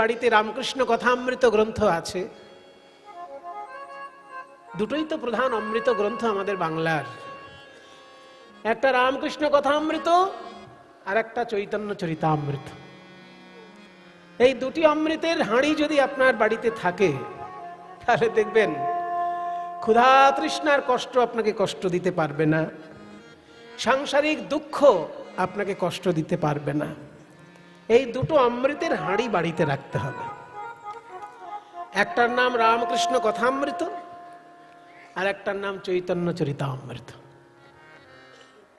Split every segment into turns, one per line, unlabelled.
বাড়িতে রামকৃষ্ণ কথামৃত গ্রন্থ আছে, দুটোই তো প্রধান অমৃত গ্রন্থ আমাদের বাংলার, একটা রামকৃষ্ণ কথামৃত আর একটা চৈতন্য চরিতামৃত। এই দুটি অমৃতের হাঁড়ি যদি আপনার বাড়িতে থাকে তাহলে দেখবেন ক্ষুধা তৃষ্ণার কষ্ট আপনাকে কষ্ট দিতে পারবে না, সাংসারিক দুঃখ আপনাকে কষ্ট দিতে পারবে না। এই দুটো অমৃতের হাঁড়ি বাড়িতে রাখতে হবে। একটার নাম রামকৃষ্ণ কথামৃত আর একটার নাম চৈতন্য চরিতামৃত।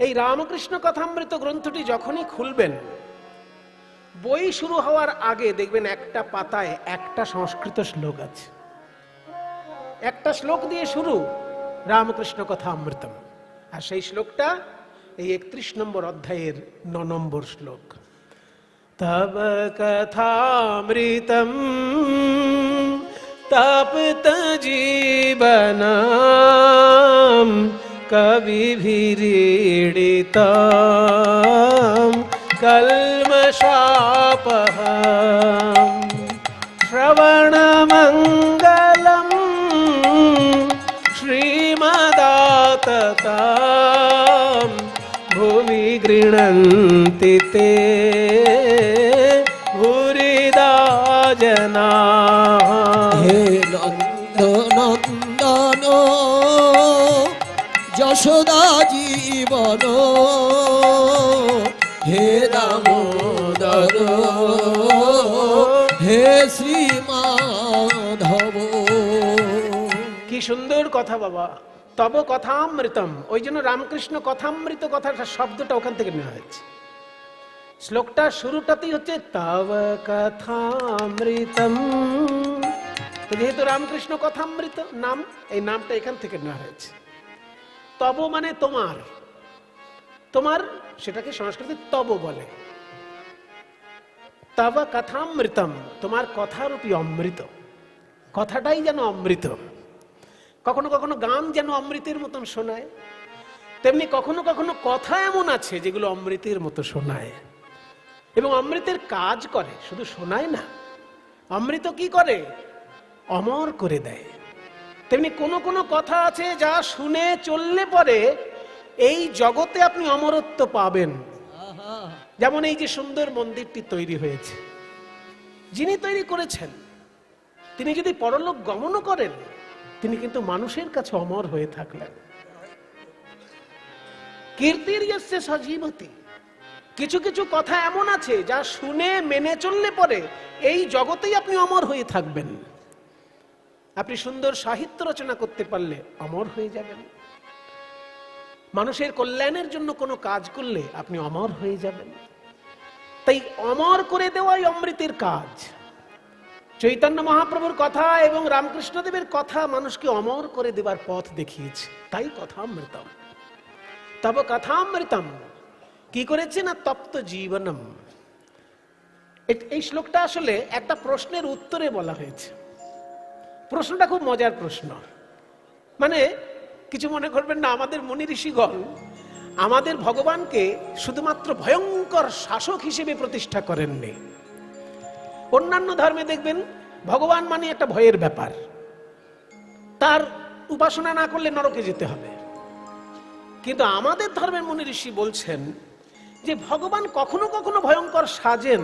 এই রামকৃষ্ণ কথামৃত গ্রন্থটি যখনই খুলবেন, বই শুরু হওয়ার আগে দেখবেন একটা পাতায় একটা সংস্কৃত শ্লোক আছে। একটা শ্লোক দিয়ে শুরু রামকৃষ্ণ কথামৃতম, আর সেই শ্লোকটা এই 31 নম্বর অধ্যায়ের 9 নম্বর শ্লোক। তব কথামৃতম তপ্ত জীবনম কবিভিरीडितম কল্মষাপহম শ্রবণমঙ্গলম শ্রীমদাততাম ভুবি গৃণন্তি তে ভূরিদা জনাঃ।
হে নন্দনন্দন যশোদা জীবন, হে দামোদর হে শ্রীমাধব।
কি সুন্দর কথা বাবা, তব কথামৃতম। ওই জন্য রামকৃষ্ণ কথামৃত কথাটা শব্দটা ওখান থেকে নেওয়া হয়েছে। শ্লোকটা শুরুটাতেই হচ্ছে তব কথামৃতম। যেহেতু রামকৃষ্ণ কথামৃত নাম, এই নামটা এখান থেকে নেওয়া হয়েছে। তব মানে তোমার, তোমার সেটাকে সংস্কৃতে তব বলে। তব কথামৃতম, তোমার কথারূপী অমৃত। কথাটাই যেন অমৃত। কখনো কখনো গান যেন অমৃতের মতন শোনায়, তেমনি কখনো কখনো কথা এমন আছে যেগুলো অমৃতের মতো শোনায় এবং অমৃতের কাজ করে, শুধু শোনায় না। অমৃত কি করে? অমর করে দেয়। তেমনি কোনো কোনো কথা আছে যা শুনে চললে পরে এই জগতে আপনি অমরত্ব পাবেন। যেমন এই যে সুন্দর মন্দিরটি তৈরি হয়েছে, যিনি তৈরি করেছেন তিনি যদি পরলোক গমনও করেন, তিনি কিন্তু মানুষের কাছে অমর হয়ে থাকলেন। কীর্তির যস্য সজীবতি। কিছু কিছু কথা এমন আছে যা শুনে মেনে চললে পরে এই জগতেই আপনি অমর হয়ে থাকবেন। আপনি সুন্দর সাহিত্য রচনা করতে পারলে অমর হয়ে যাবেন। মানুষের কল্যাণের জন্য কোনো কাজ করলে আপনি অমর হয়ে যাবেন। তাই অমর করে দেওয়াই অমৃতের কাজ। চৈতন্য মহাপ্রভুর কথা এবং রামকৃষ্ণদেবের কথা মানুষকে অমর করে দেবার পথ দেখিয়েছে, তাই কথামৃতম। তব কথামৃতম কি করেছে না তপ্ত জীবনম। এই শ্লোকটা আসলে একটা প্রশ্নের উত্তরে বলা হয়েছে। প্রশ্নটা খুব মজার প্রশ্ন। মানে কিছু মনে করবেন না, আমাদের মুনি ঋষিগণ আমাদের ভগবানকে শুধুমাত্র ভয়ঙ্কর শাসক হিসেবে প্রতিষ্ঠা করেননি। অন্যান্য ধর্মে দেখবেন ভগবান মানে একটা ভয়ের ব্যাপার, তার উপাসনা না করলে নরকে যেতে হবে। কিন্তু আমাদের ধর্মের মুনি ঋষি বলছেন যে ভগবান কখনো কখনো ভয়ঙ্কর সাজেন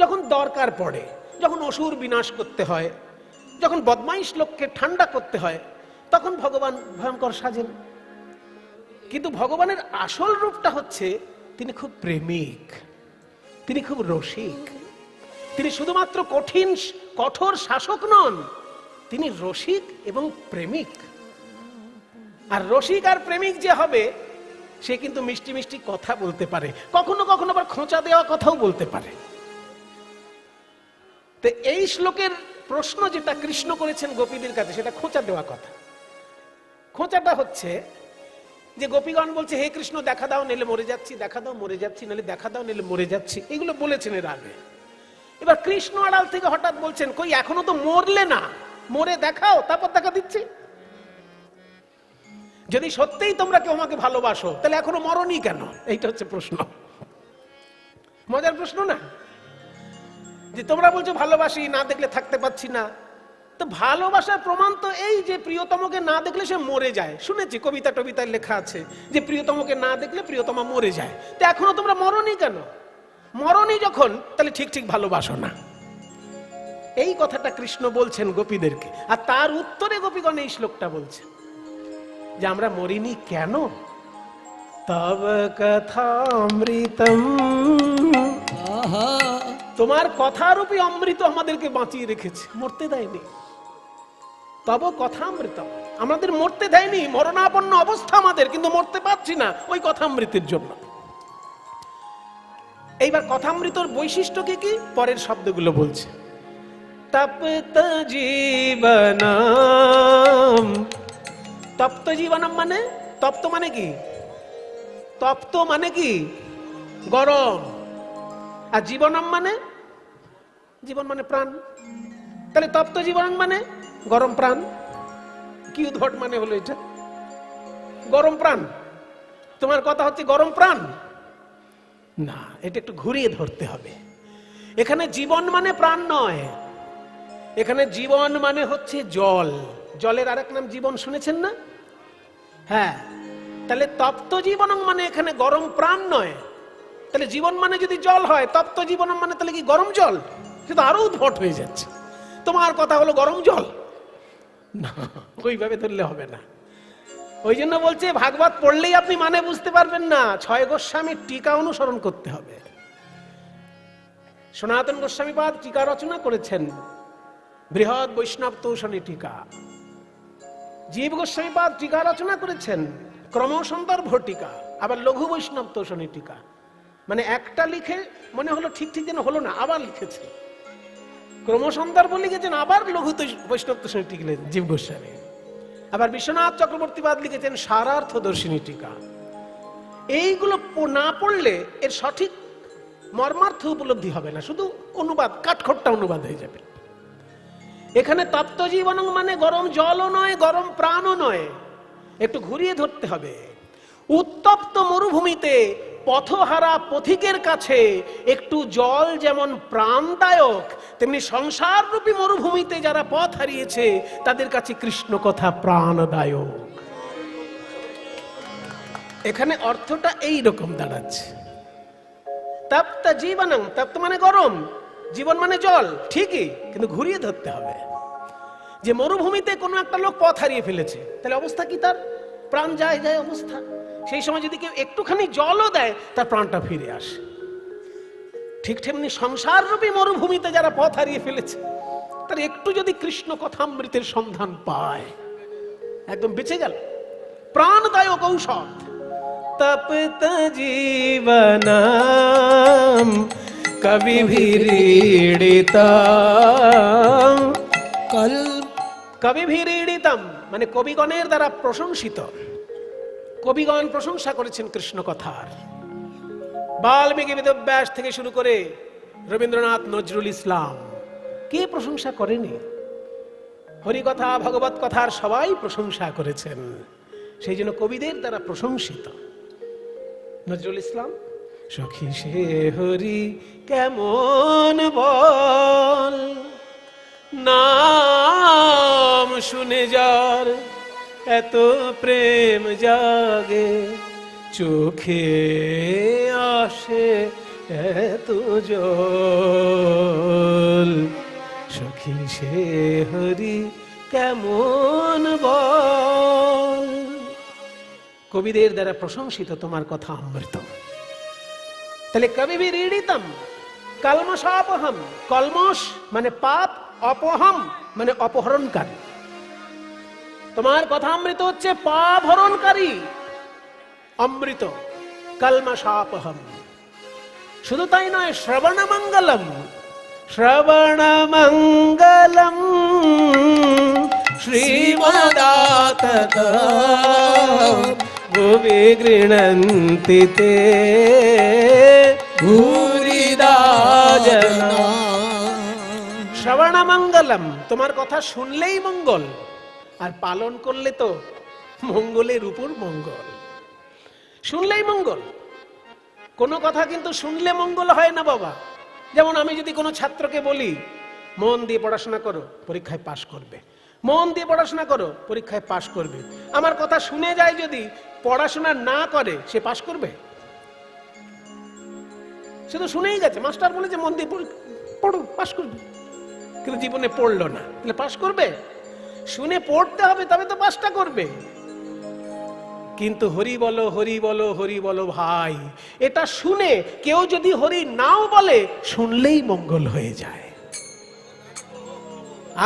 যখন দরকার পড়ে, যখন অসুর বিনাশ করতে হয়, যখন বদমাইশ লোককে ঠান্ডা করতে হয়, তখন ভগবান ভয়ঙ্কর সাজেন। কিন্তু ভগবানের আসল রূপটা হচ্ছে তিনি খুব প্রেমিক, তিনি খুব রসিক। তিনি শুধুমাত্র কঠোর শাসক নন, তিনি রসিক এবং প্রেমিক। আর রসিক আর প্রেমিক যে হবে সে কিন্তু মিষ্টি মিষ্টি কথা বলতে পারে, কখনো কখনো আবার খোঁচা দেওয়া কথাও বলতে পারে। তো এই শ্লোকের প্রশ্ন যেটা কৃষ্ণ করেছেন গোপীদের কাছে, সেটা খোঁচা দেওয়া কথা। খোঁচাটা হচ্ছে যে গোপীগণ বলছে, হে কৃষ্ণ দেখা দাও নিলে মরে যাচ্ছি, দেখা দাও মরে যাচ্ছি, নাহলে দেখা দাও নিলে মরে যাচ্ছি, এগুলো বলেছেন এর আগে। এবার কৃষ্ণ আড়াল থেকে হঠাৎ বলছেন, কই এখনো তো মরলে না, মরে দেখাও, তারপর দেখা দিচ্ছি। যদি সত্যিই তোমরা কেউ আমাকে ভালোবাসো তাহলে এখনো মরনি কেন? এইটা হচ্ছে প্রশ্ন। মজার প্রশ্ন না? যে তোমরা বলছো ভালোবাসি, না দেখলে থাকতে পাচ্ছি না। তো ভালোবাসার প্রমাণ তো এই যে প্রিয়তমকে না দেখলে সে মরে যায়। শুনেছি কবিতা টবিতায় লেখা আছে যে প্রিয়তমকে না দেখলে প্রিয়তমা মরে যায়। তো এখনো তোমরা মরনি কেন? মরনি যখন, তাহলে ঠিক ঠিক ভালোবাসো না। এই কথাটা কৃষ্ণ বলছেন গোপীদেরকে, আর তার উত্তরে গোপীগণ এই শ্লোকটা বলছে যে আমরা মরিনি কেন? তব কথামৃতম,
আহা
তোমার কথারূপী অমৃত আমাদেরকে বাঁচিয়ে রেখেছে, মরতে দেয়নি। তব কথামৃতম, আমাদের মরতে দেয়নি, মরণাপন্ন অবস্থা আমাদের, কিন্তু মরতে পারছি না ওই কথামৃতের জন্য। এইবার কথামৃতর বৈশিষ্ট্য কি পরের শব্দগুলো বলছে। তপ্ত জীবনম, তপ্ত জীবনম মানে, তপ্ত মানে কি? তপ্ত মানে কি? গরম। আর জীবনম মানে, জীবন মানে প্রাণ। তাহলে তপ্ত জীবন মানে গরম প্রাণ। কি উদ্ভট মানে হলো এটা? গরম প্রাণ, তোমার কথা হচ্ছে গরম প্রাণ না, এটা একটু ঘুরিয়ে ধরতে হবে। এখানে জীবন মানে প্রাণ নয়, এখানে জীবন মানে হচ্ছে জল। জলের আরেক নাম জীবন, শুনেছেন না? হ্যাঁ, তাহলে তপ্ত জীবনম মানে এখানে গরম প্রাণ নয়। তাহলে জীবন মানে যদি জল হয়, তপ্ত জীবনম মানে তাহলে কি গরম জল? কিন্তু আরো উদ্ভট হয়ে যাচ্ছে। তোমার কথা হলো গরম জল না, ওইভাবে ধরলে হবে না। ওই জন্য বলছে ভাগবত পড়লেই আপনি মানে বুঝতে পারবেন না, ৬ গোস্বামীর টিকা অনুসরণ করতে হবে। সনাতন গোস্বামীপাদ টিকা রচনা করেছেন, বৃহৎ বৈষ্ণব তৌশনী টিকা। জীব গোস্বামীপাদ টিকা রচনা করেছেন, ক্রমসন্দর্ভ টিকা, আবার লঘু বৈষ্ণব তৌশনী টিকা। মানে একটা লিখে মনে হলো ঠিক ঠিক যেন হলো না, আবার লিখেছে। ক্রমসন্দর্ভ লিখেছেন, আবার লঘু বৈষ্ণব তৌশনী টিকা লিখেছেন জীব গোস্বামী। আবার বিশ্বনাথ চক্রবর্তীপাদ লিখেছেন সারার্থ দর্শিনী টিকা। এইগুলো না পড়লে এর সঠিক মর্মার্থ উপলব্ধি হবে না, শুধু অনুবাদ, কাঠখোট্টা অনুবাদ হয়ে যাবে। এখানে তপ্ত জীবন মানে গরম জলও নয়, গরম প্রাণও নয়, একটু ঘুরিয়ে ধরতে হবে। উত্তপ্ত মরুভূমিতে পথহারা পথিকের কাছে একটু জল যেমন প্রাণদায়ক, তেমনি সংসার রূপী মরুভূমিতে যারা পথ হারিয়েছে তাদের কাছে কৃষ্ণ কথা প্রাণদায়ক। এখানে অর্থটা এই রকম দাঁড়াচ্ছে। তপ্ত জীবনং, তপ্ত মানে গরম, জীবন মানে জল, ঠিকই, কিন্তু ঘুরিয়ে ধরতে হবে। যে মরুভূমিতে কোনো একটা লোক পথ হারিয়ে ফেলেছে, তাহলে অবস্থা কি তার? প্রাণ যায় যায় অবস্থা। সেই সময় যদি কেউ একটুখানি জলও দেয়, তার প্রাণটা ফিরে আসে। ঠিক তেমনি সংসার রূপী মরুভূমিতে যারা পথ হারিয়ে ফেলেছে, তার একটু যদি কৃষ্ণ কথামৃতের সন্ধান পায়, একদম বেঁচে গেল, প্রাণদায়ক ঔষধ। তপ্ত জীবনম কবিভিরীড়িতম, কবিভিরীড়িতম মানে কবিগণের দ্বারা প্রশংসিত। কবিগণ প্রশংসা করেছেন কৃষ্ণ কথার। বাল্মীকি বেদব্যাস থেকে শুরু করে রবীন্দ্রনাথ, নজরুল ইসলাম, কে প্রশংসা করেনি? হরিকথা, ভগবত কথার সবাই প্রশংসা করেছেন, সেই জন্য কবিদের দ্বারা প্রশংসিত। নজরুল ইসলাম, সখী সে হরি কেমন বল, নাম শুনে যার এত প্রেম জাগে, চোখে আসে এত জল, সখী সে হরি কেমন বল। কবিদের দ্বারা প্রশংসিত তোমার কথা অমৃত। তাহলে কবিভিরীড়িতম, কলমশাপহম, কলমশ মানে পাপ, অপহম মানে অপহরণকারী। তোমার কথা অমৃত হচ্ছে পাপ হরণকারী অমৃত, কলমশাপহম। শুধু তাই নয়, শ্রবণ মঙ্গলম, শ্রবণ মঙ্গলম শ্রীমদাতত ভুবি গৃণন্তি তে ভূরিদা জনা। শ্রবণ মঙ্গলম, তোমার কথা শুনলেই মঙ্গল, আর পালন করলে তো মঙ্গলের উপর মঙ্গল। শুনলেই মঙ্গল, কোনো কথা কিন্তু শুনলে মঙ্গল হয় না বাবা, যেমন আমি যদি কোনো ছাত্রকে বলি মন দিয়ে পড়াশোনা করো, পরীক্ষায় পাশ করবে, মন দিয়ে পড়াশোনা করো, পরীক্ষায় পাশ করবে, আমার কথা শুনে যায় যদি পড়াশোনা না করে, সে পাশ করবে? সে তো শুনেই গেছে, মাস্টার বলেছে মন দিয়ে পড়ো, পাশ করবে, কিন্তু জীবনে পড়লো না, তাহলে পাশ করবে? শুনে পড়তে হবে, তবে তো পাশটা করবে। কিন্তু হরি বলো, হরি বলো, হরি বলো ভাই, এটা শুনে কেউ যদি হরি নাও বলে, শুনলেই মঙ্গল হয়ে যায়।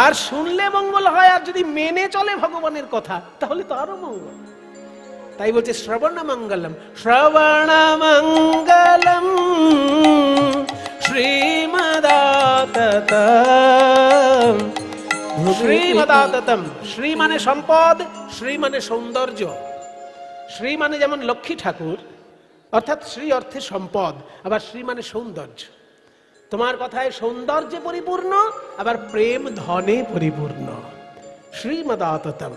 আর শুনলে মঙ্গল হয়, আর যদি মেনে চলে ভগবানের কথা, তাহলে তো আরো মঙ্গল। তাই বলছে শ্রবণ মঙ্গলম, শ্রবণ মঙ্গলম শ্রীমদাততম, শ্রীমদাততম। শ্রী মানে সম্পদ, শ্রী মানে সৌন্দর্য। শ্রী মানে যেমন লক্ষ্মী ঠাকুর, অর্থাৎ শ্রী অর্থে সম্পদ, আবার শ্রী মানে সৌন্দর্য। তোমার কথায় সৌন্দর্যে পরিপূর্ণ, আবার প্রেম ধনে পরিপূর্ণ। শ্রীমদাততম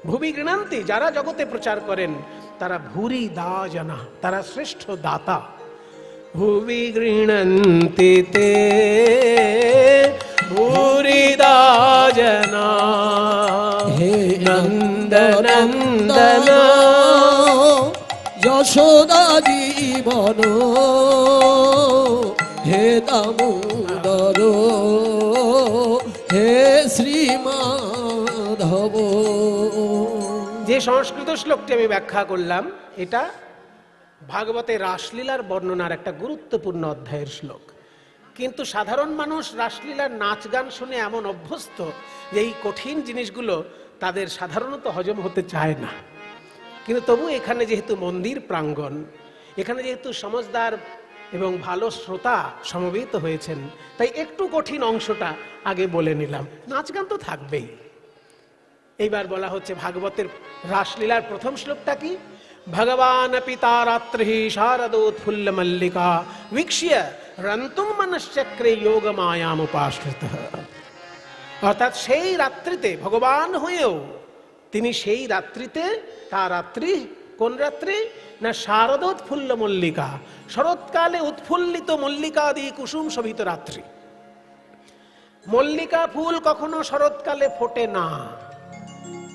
ভুবি গৃণন্তি, যারা জগতে প্রচার করেন তারা ভুরি দা জানা, তারা শ্রেষ্ঠ দাতা। ভুবি গৃণন্তি তে ভুরি দা জানা,
হে
নন্দনন্দন
যশোদা জীবন, হে দামোদর, হে শ্রীমাধব।
যে সংস্কৃত শ্লোকটি আমি ব্যাখ্যা করলাম, এটা ভাগবতে রাসলীলার বর্ণনার একটা গুরুত্বপূর্ণ অধ্যায়ের শ্লোক। কিন্তু সাধারণ মানুষ রাসলীলার নাচ গান শুনে এমন অভ্যস্ত যে এই কঠিন জিনিসগুলো তাদের সাধারণত হজম হতে চায় না। কিন্তু তবু এখানে যেহেতু মন্দির প্রাঙ্গণ, এখানে যেহেতু সমজদার এবং ভালো শ্রোতা সমবেত হয়েছেন, তাই একটু কঠিন অংশটা আগে বলে নিলাম, নাচ গান তো থাকবেই। এইবার বলা হচ্ছে ভাগবতের রাসলীলার প্রথম শ্লোকটা কি? ভগবান পিতা রাত্রি শারদোৎফুল্ল মল্লিকা వీక్ష్య রন্তুম মনশ্চক্রে যোগ মায়াম উপাশ্রিত। অর্থাৎ সেই রাত্রিতে ভগবান হয়েও তিনি সেই রাত্রিতে, তার রাত্রি কোন রাত্রি না? শারদোৎফুল্ল মল্লিকা, শরৎকালে উৎফুল্লিত মল্লিকাদি কুসুম শোভিত রাত্রি। মল্লিকা ফুল কখনো শরৎকালে ফোটে না,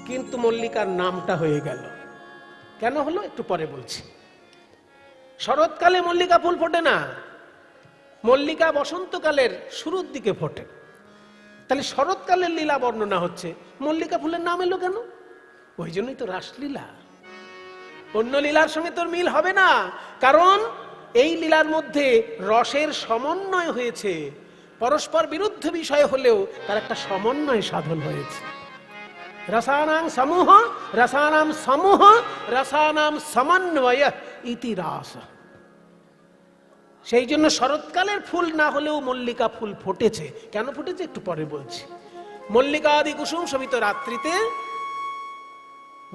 কিন্তু মল্লিকার নামটা হয়ে গেল। কেন হলো একটু পরে বলছি। শরৎকালে মল্লিকা ফুল ফোটে না, মল্লিকা বসন্তকালের শুরুর দিকে ফোটে। তাহলে শরৎকালের লীলা বর্ণনা হচ্ছে, মল্লিকা ফুলের নাম এলো কেন? ওই জন্যই তো রাসলীলা, অন্য লীলার সঙ্গে তোর মিল হবে না। কারণ এই লীলার মধ্যে রসের সমন্বয় হয়েছে, পরস্পর বিরুদ্ধ বিষয় হলেও তার একটা সমন্বয় সাধন হয়েছে। রসানাং সমূহ, রসানাম সমূহ, রসানাম সমন্বয় ইতি রাস। সেই জন্য শরৎকালের ফুল না হলেও মল্লিকা ফুল ফুটেছে। কেন ফুটেছে একটু পরে বলছি। মল্লিকা আদি কুসুম শোভিত রাত্রিতে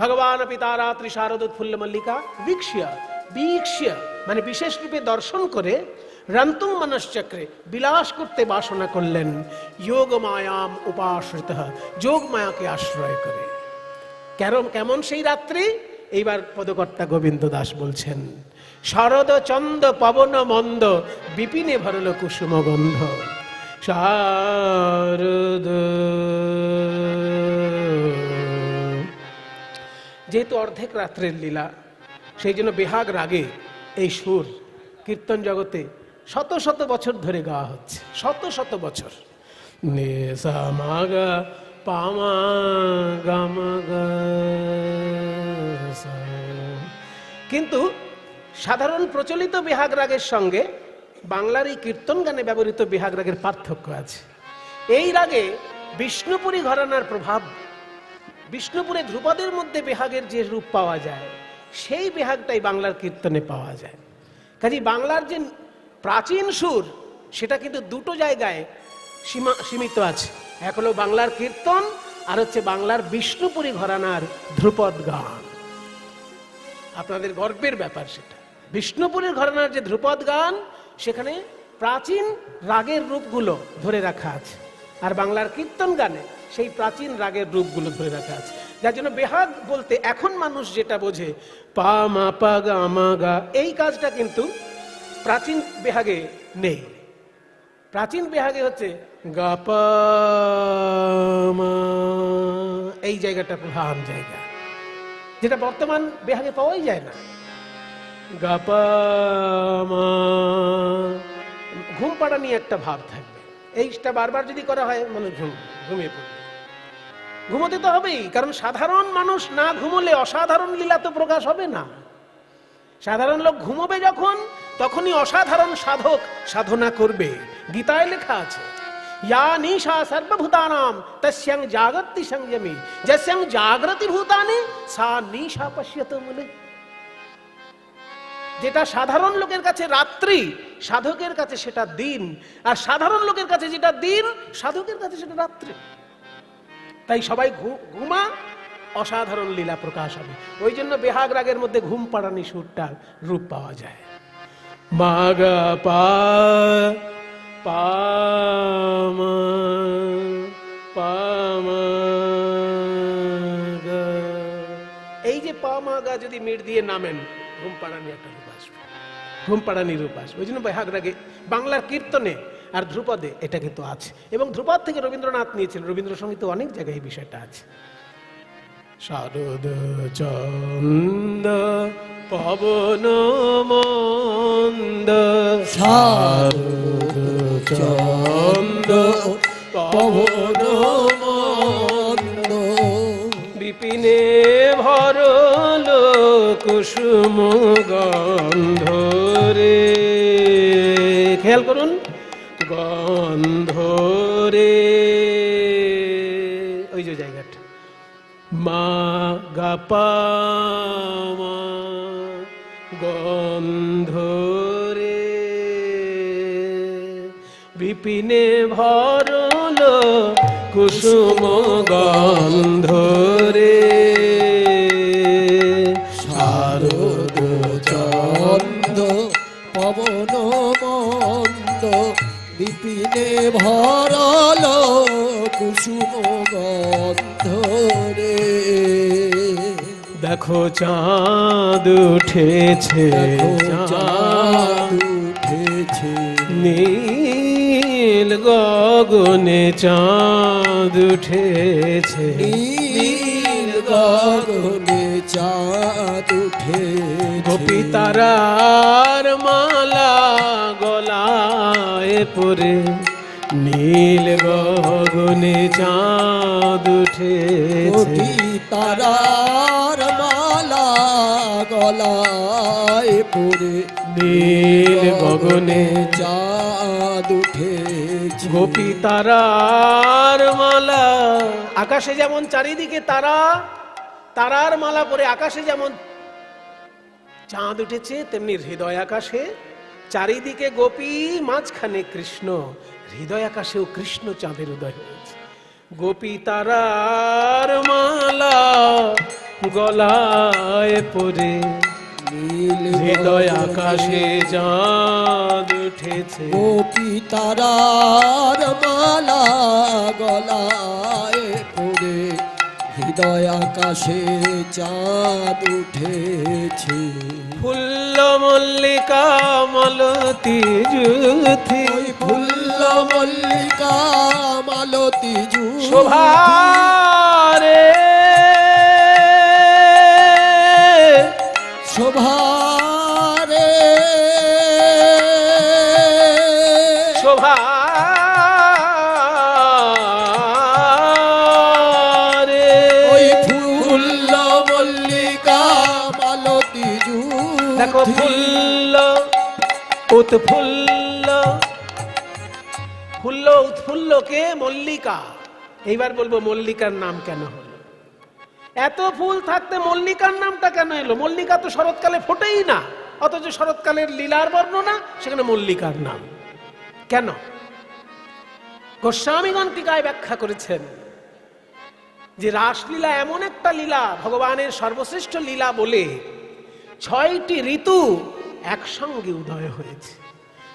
ভগবান পিতা রাত্রি শারদোৎফুল্ল মল্লিকা వీక్ష్య, వీక్ష్య মানে বিশেষ রূপে দর্শন করে, রন্তুম মনশ্চক্রে বিলাস করতে বাসনা করলেন, যোগ মায়াম উপাশ্রিত, যোগ মায়াকে আশ্রয় করে। কেমন সেই রাত্রি? এইবার পদকর্তা গোবিন্দ দাস বলছেন, শরদ চন্দ পবন মন্দ বিপিনে ভরল কুসুম গন্ধ। শারদ, যেহেতু অর্ধেক রাত্রের লীলা, সেই জন্য বেহাগ রাগে এই সুর কীর্তন জগতে শত শত বছর ধরে গাওয়া হচ্ছে, শত শত বছর। নে সা মা গা পা মা গা মা গা সা। কিন্তু সাধারণ প্রচলিত বেহাগ রাগের সঙ্গে বাংলার এই কীর্তন গানে ব্যবহৃত বেহাগ রাগের পার্থক্য আছে। এই রাগে বিষ্ণুপুরী ঘরানার প্রভাব, বিষ্ণুপুরে ধ্রুপদের মধ্যে বেহাগের যে রূপ পাওয়া যায়, সেই বেহাগটাই বাংলার কীর্তনে পাওয়া যায়। কাজে বাংলার যে প্রাচীন সুর, সেটা কিন্তু দুটো জায়গায় সীমিত আছে। এক হলো বাংলার কীর্তন, আর হচ্ছে বাংলার বিষ্ণুপুরী ঘরানার ধ্রুপদ গান। আপনাদের গর্বের ব্যাপার সেটা। বিষ্ণুপুরীর ঘরানার যে ধ্রুপদ গান, সেখানে প্রাচীন রাগের রূপগুলো ধরে রাখা আছে, আর বাংলার কীর্তন গানে সেই প্রাচীন রাগের রূপগুলো ধরে রাখা আছে। যার জন্য বেহাগ বলতে এখন মানুষ যেটা বোঝে পা মা পা গা মা গা, এই কাজটা কিন্তু প্রাচীন বেহাগে নেই। প্রাচীন বেহাগে হচ্ছে গাপা মা, এই জায়গাটা প্রধান জায়গা, যেটা বর্তমান বেহাগে পাওয়াই যায় না। গাপা মা, ঘুম পাড়া নিয়ে একটা ভাব থাকবে। এইটা বারবার যদি করা হয় মানুষ ঘুমিয়ে পড়বে। ঘুমোতে তো হবেই, কারণ সাধারণ মানুষ না ঘুমোলে অসাধারণ লীলা তো প্রকাশ হবে না। সাধারণ লোক ঘুমোবে যখন, তখনই অসাধারণ সাধক সাধনা করবে। গীতায় লেখা আছে, ইয়া নিশা সর্বভূতানাম তস্যাং জাগতি সংযমী যস্যাং জাগ্রতি ভূতানি সা নিশা পশ্যত মুনে। যেটা সাধারণ লোকের কাছে রাত্রি, সাধকের কাছে সেটা দিন। আর সাধারণ লোকের কাছে যেটা দিন, সাধকের কাছে সেটা রাত্রি। তাই সবাই ঘুমা, অসাধারণ লীলা প্রকাশ হবে। ওই জন্য বেহাগ রাগের মধ্যে ঘুম পাড়ানি সুরটার রূপ পাওয়া যায়। মাগা পা পামা পামা গা, এই যে পামা গা যদি মিট দিয়ে নামেন, ঘুম পাড়ানি একটা রূপ আসবে, ঘুম পাড়ানি রূপ আসবে। ওই জন্য বেহাগ রাগে বাংলার কীর্তনে আর ধ্রুপদে এটা কিন্তু আছে। এবং ধ্রুপদ থেকে রবীন্দ্রনাথ নিয়েছিলেন, রবীন্দ্রসঙ্গীতে অনেক জায়গায় এই বিষয়টা আছে। শারদ চন্দ পবন মন্দ,
শারদ চন্দ পবন মন্দ,
বিপিনে ভরল কুসুম গন্ধ রে। খেয়াল করুন, গন্ধ রে, ওই যে জায়গাটা মা গা পা মা, গন্ধ রে, বিপিনে ভরল কুসুম গন্ধ রে।
শারদ চন্দ পবন মন্দ, বিপিনে ভরল কুসুম গন্ধ রে।
দেখো চাঁদ উঠেছে,
চাঁদ উঠেছে,
নীল গগনে চাঁদ উঠেছে,
নীল গগনে চাঁদ উঠেছে।
গোপী তারার মালা গলায় পরে, নীল গগনে চাঁদ উঠেছে।
গোপী তারার মালা গলায় পরে,
নীল গগনে
চাঁদ উঠেছে।
গোপী তারার মালা, আকাশে যেমন চারিদিকে তারা, তারার মালা পরে আকাশে যেমন চাঁদ উঠেছে, তেমনি হৃদয় আকাশে চারিদিকে গোপী, মাঝখানে কৃষ্ণ। হৃদয় আকাশেও কৃষ্ণ চাঁদের উদয় হয়েছে। গোপী তারার মালা গলায় পরে, হৃদয় আকাশে চাঁদ উঠেছে।
গোপী তারার মালা গলায় পরে, হৃদয় আকাশে চাঁদ উঠেছে।
ফুল্ল মল্লিকা মালতী যুথি,
ওই ফুল্ল মল্লিকা মালতী যুথি,
শোভা রে
শোভা রে,
শোভা রে।
ওই ফুল্ল মল্লিকা মালতী যুথি।
দেখো ফুল্ল উৎফুল্ল, ফুল্ল উৎফুল্লকে মল্লিকা। এইবার বলবো মল্লিকার নাম কেন হলো? এত ফুল থাকতে মল্লিকার নামটা কেন এলো? মল্লিকা তো শরৎকালে ফোটেই না, অথচ শরৎকালের লীলার বর্ণনা, সেখানে মল্লিকার নাম কেন? গোস্বামীগণ টিকায় ব্যাখ্যা করেছেন যে রাসলীলা এমন একটা লীলা, ভগবানের সর্বশ্রেষ্ঠ লীলা বলে 6টি ঋতু একসঙ্গে উদয় হয়েছে।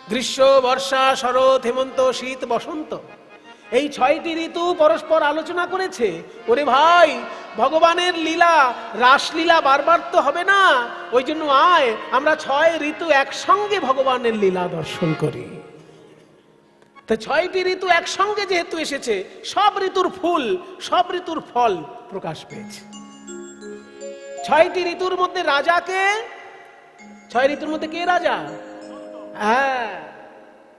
গ্রীষ্ম, বর্ষা, শরৎ, হেমন্ত, শীত, বসন্ত, এই 6টি ঋতু পরস্পর আলোচনা করেছে। ওরে ভাই, ভগবানের লীলা, রাসলীলা বারবার তো হবে না, ওই জন্য আয় আমরা 6 ঋতু একসঙ্গে ভগবানের লীলা দর্শন করি। তো 6টি ঋতু একসঙ্গে যেহেতু এসেছে, সব ঋতুর ফুল, সব ঋতুর ফল প্রকাশ পেয়েছে। 6টি ঋতুর মধ্যে রাজাকে, 6 ঋতুর মধ্যে কে রাজা? হ্যাঁ,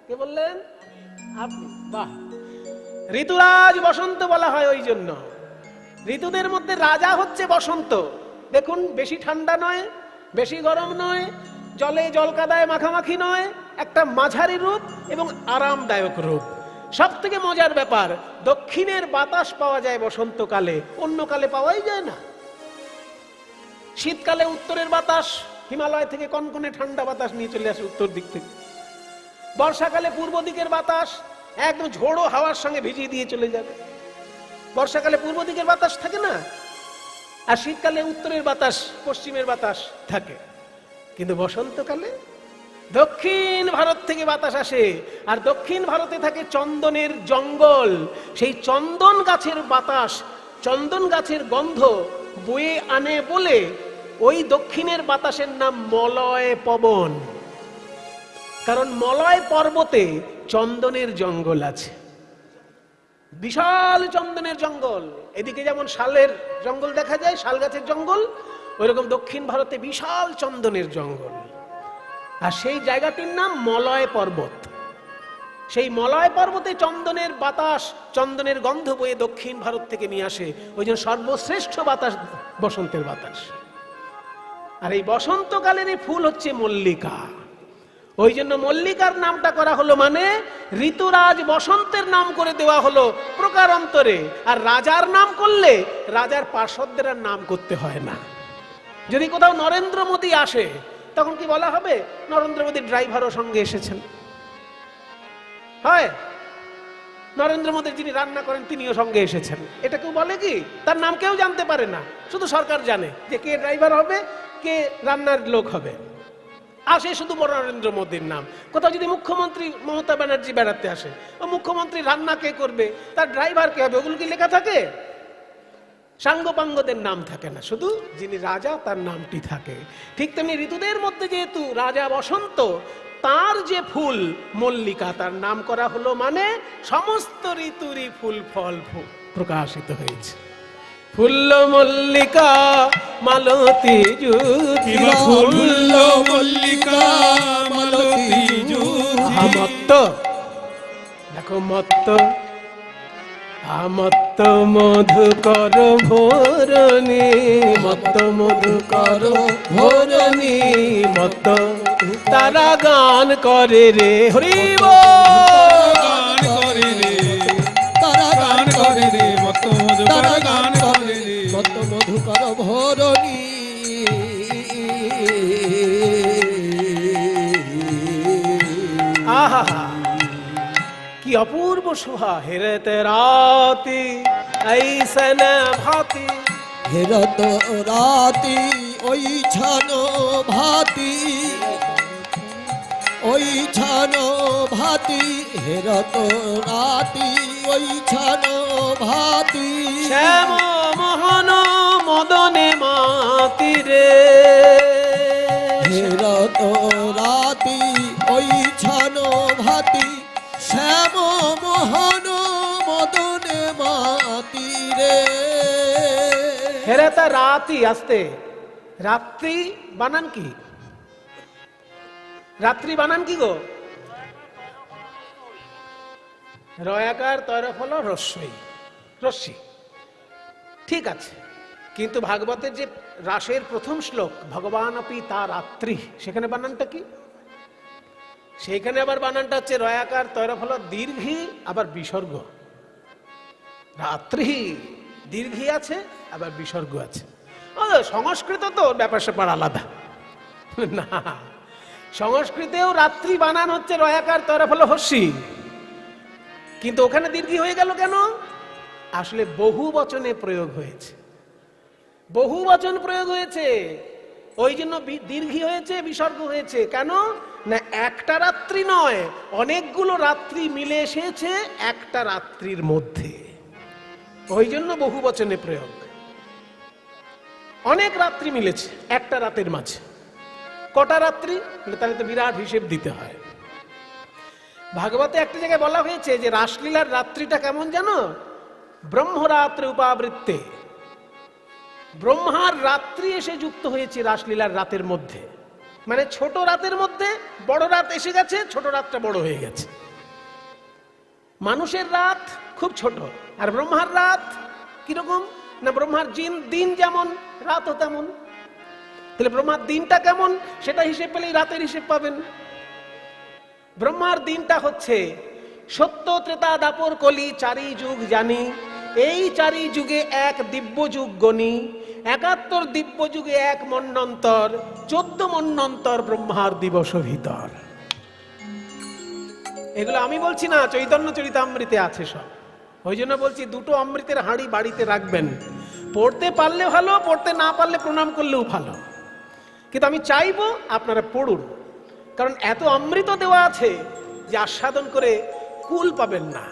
কে বললেন? আপনি। বাহ। ঋতুরাজ বসন্ত বলা হয় ওই জন্য। ঋতুদের মধ্যে রাজা হচ্ছে বসন্ত। দেখুন, বেশি ঠান্ডা নয়, বেশি গরম নয়, জলে জলকাদায় মাখামাখি নয়, একটা মাঝারি রূপ এবং আরামদায়ক রূপ। সব থেকে মজার ব্যাপার, দক্ষিণের বাতাস পাওয়া যায় বসন্তকালে, অন্য কালে পাওয়াই যায় না। শীতকালে উত্তরের বাতাস, হিমালয় থেকে কনকনে ঠান্ডা বাতাস নিয়ে চলে আসে উত্তর দিক থেকে। বর্ষাকালে পূর্ব দিকের বাতাস একদম ঝোড়ো হাওয়ার সঙ্গে ভিজিয়ে দিয়ে চলে যাবে। বর্ষাকালে পূর্ব দিকের বাতাস থাকে না, আর শীতকালে উত্তরের বাতাস, পশ্চিমের বাতাস থাকে। কিন্তু বসন্তকালে দক্ষিণ ভারত থেকে বাতাস আসে, আর দক্ষিণ ভারতে থাকে চন্দনের জঙ্গল। সেই চন্দন গাছের বাতাস, চন্দন গাছের গন্ধ বয়ে আনে বলে ওই দক্ষিণের বাতাসের নাম মলয় পবন। কারণ মলয় পর্বতে চন্দনের জঙ্গল আছে, বিশাল চন্দনের জঙ্গল। এদিকে যেমন শালের জঙ্গল দেখা যায়, শাল গাছের জঙ্গল, ওইরকম দক্ষিণ ভারতে বিশাল চন্দনের জঙ্গল। আর সেই জায়গাটির নাম মলয় পর্বত। সেই মলয় পর্বতে চন্দনের বাতাস, চন্দনের গন্ধ বয়ে দক্ষিণ ভারত থেকে নিয়ে আসে। ওই জন্য সর্বশ্রেষ্ঠ বাতাস বসন্তের বাতাস। আর এই বসন্তকালের এই ফুল হচ্ছে মল্লিকা। ওই জন্য মল্লিকার নামটা করা হলো, মানে ঋতুরাজ বসন্তের নাম করে দেওয়া হলো প্রকারান্তরে। আর রাজার নাম করলে রাজার পার্শ্বদের নাম করতে হয় না। যদি কোথাও নরেন্দ্র মোদী আসে, তখন কি বলা হবে? নরেন্দ্র মোদীর ড্রাইভারও সঙ্গে এসেছেন। হয় নরেন্দ্র মোদী যিনি রান্না করেন তিনিও সঙ্গে এসেছেন। এটা কেউ বলে কি? তার নাম কেউ জানতে পারে না, শুধু সরকার জানে যে কে ড্রাইভার হবে, কে রান্নার লোক হবে। আসে শুধু বড় নরেন্দ্র মোদীর নাম। কোথাও যদি মুখ্যমন্ত্রী মমতা ব্যানার্জি বেড়াতে আসে, ও মুখ্যমন্ত্রী রান্না কে করবে, তার ড্রাইভার কে হবে, ওগুলো কি লেখা থাকে? সাঙ্গপাঙ্গদের নাম থাকে না, শুধু যিনি রাজা তার নামটি থাকে। ঠিক তেমনি ঋতুদের মধ্যে যেহেতু রাজা বসন্ত, তার যে ফুল মল্লিকা, তার নাম করা হলো, মানে সমস্ত ঋতুরই ফুল ফল প্রকাশিত হয়েছে। ফুল্ল মল্লিকা মালতী জুতি,
ফুল্ল মল্লিকা মালতী জুতি।
মত্ত, দেখো মত্ত, মত্ত মধুকর ভোরনি, মত্ত মধুকর ভোরনি, মত্ত তারা গান করে রে, হরি
গান করে রে, তারা গান করে রে, মত্ত মধুকর গান করে রে, মত্ত মধুকর ভোরনি।
আহা, কি অপূর্ব শোভা। হেরত রাতি ऐसन भांति,
হেরত রাতি ওই ছানো ভাতি, ওই ছানো ভাতি, হেরত রাতি ওই ছানো ভাতি।
শ্যাম মোহন মদনে মাতি রে,
হেরত রাতি ওই ছানো ভাতি, শ্যাম মোহন মদনে মাতি রে।
হেরত রাতি, আসতে, রাত্রি বানান কি? রাত্রি বানান কি গো? রয়াকার তৈরফল রস্যই, রস্যি, ঠিক আছে। কিন্তু ভাগবতের যে রাসের প্রথম শ্লোক, ভগবান আপি তা রাত্রি, সেখানে বানানটা কি? সেইখানে আবার বানানটা হচ্ছে রয়াকার তৈরফল দীর্ঘি, আবার বিসর্গ। রাত্রি দীর্ঘি আছে, আবার বিসর্গ আছে। সংস্কৃত তো ব্যাপার স্যাপার আলাদা না, সংস্কৃতেও রাত্রি বানান হচ্ছে রয়াকার তৈরফল হস্যি, কিন্তু ওখানে দীর্ঘি হয়ে গেল কেন? আসলে বহু বচনে প্রয়োগ হয়েছে, বহু বচন প্রয়োগ হয়েছে, ওই জন্য দীর্ঘি হয়েছে, বিসর্গ হয়েছে। কেন না, একটা রাত্রি নয়, অনেকগুলো রাত্রি মিলে এসেছে একটা রাত্রির মধ্যে, ওই জন্য বহু বচনে প্রয়োগ। অনেক রাত্রি মিলেছে একটা রাতের মাঝে। কটা রাত্রি? তাহলে তো বিরাট হিসেব দিতে হয়। ভাগবতে একটা জায়গায় বলা হয়েছে যে রাসলীলার রাত্রিটা কেমন জানো? ব্রহ্মরাত্রে উপাবৃত্তে, ব্রহ্মার রাত্রি এসে যুক্ত হয়েছে রাসলীলার রাতের মধ্যে। মানে ছোট রাতের মধ্যে বড় রাত এসে গেছে, ছোট রাতটা বড় হয়ে গেছে। মানুষের রাত খুব ছোট, আর ব্রহ্মার রাত কিরকম না, ব্রহ্মার দিন যেমন রাতও তেমন। তাহলে ব্রহ্মার দিনটা কেমন সেটা হিসেব পেলেই রাতের হিসেব পাবেন। ব্রহ্মার দিনটা হচ্ছে সত্য ত্রেতা দাপর কলি চারি যুগ জানি, এই চারি যুগে এক দিব্য যুগ গণি, ৭১ দিব্য যুগে এক মন্বন্তর, ১৪ মন্বন্তর ব্রহ্মার দিবস ভিতর। এগুলো আমি বলছি না, চৈতন্য চরিতামৃতে আছে সব। ওই জন্য বলছি দুটো অমৃতের হাঁড়ি বাড়িতে রাখবেন, পড়তে পারলে ভালো, পড়তে না পারলে প্রণাম করলেও ভালো, কিন্তু আমি চাইবো আপনারা পড়ুন, কারণ এত অমৃত দেওয়া আছে যে আস্বাদন করে কুল পাবেন না।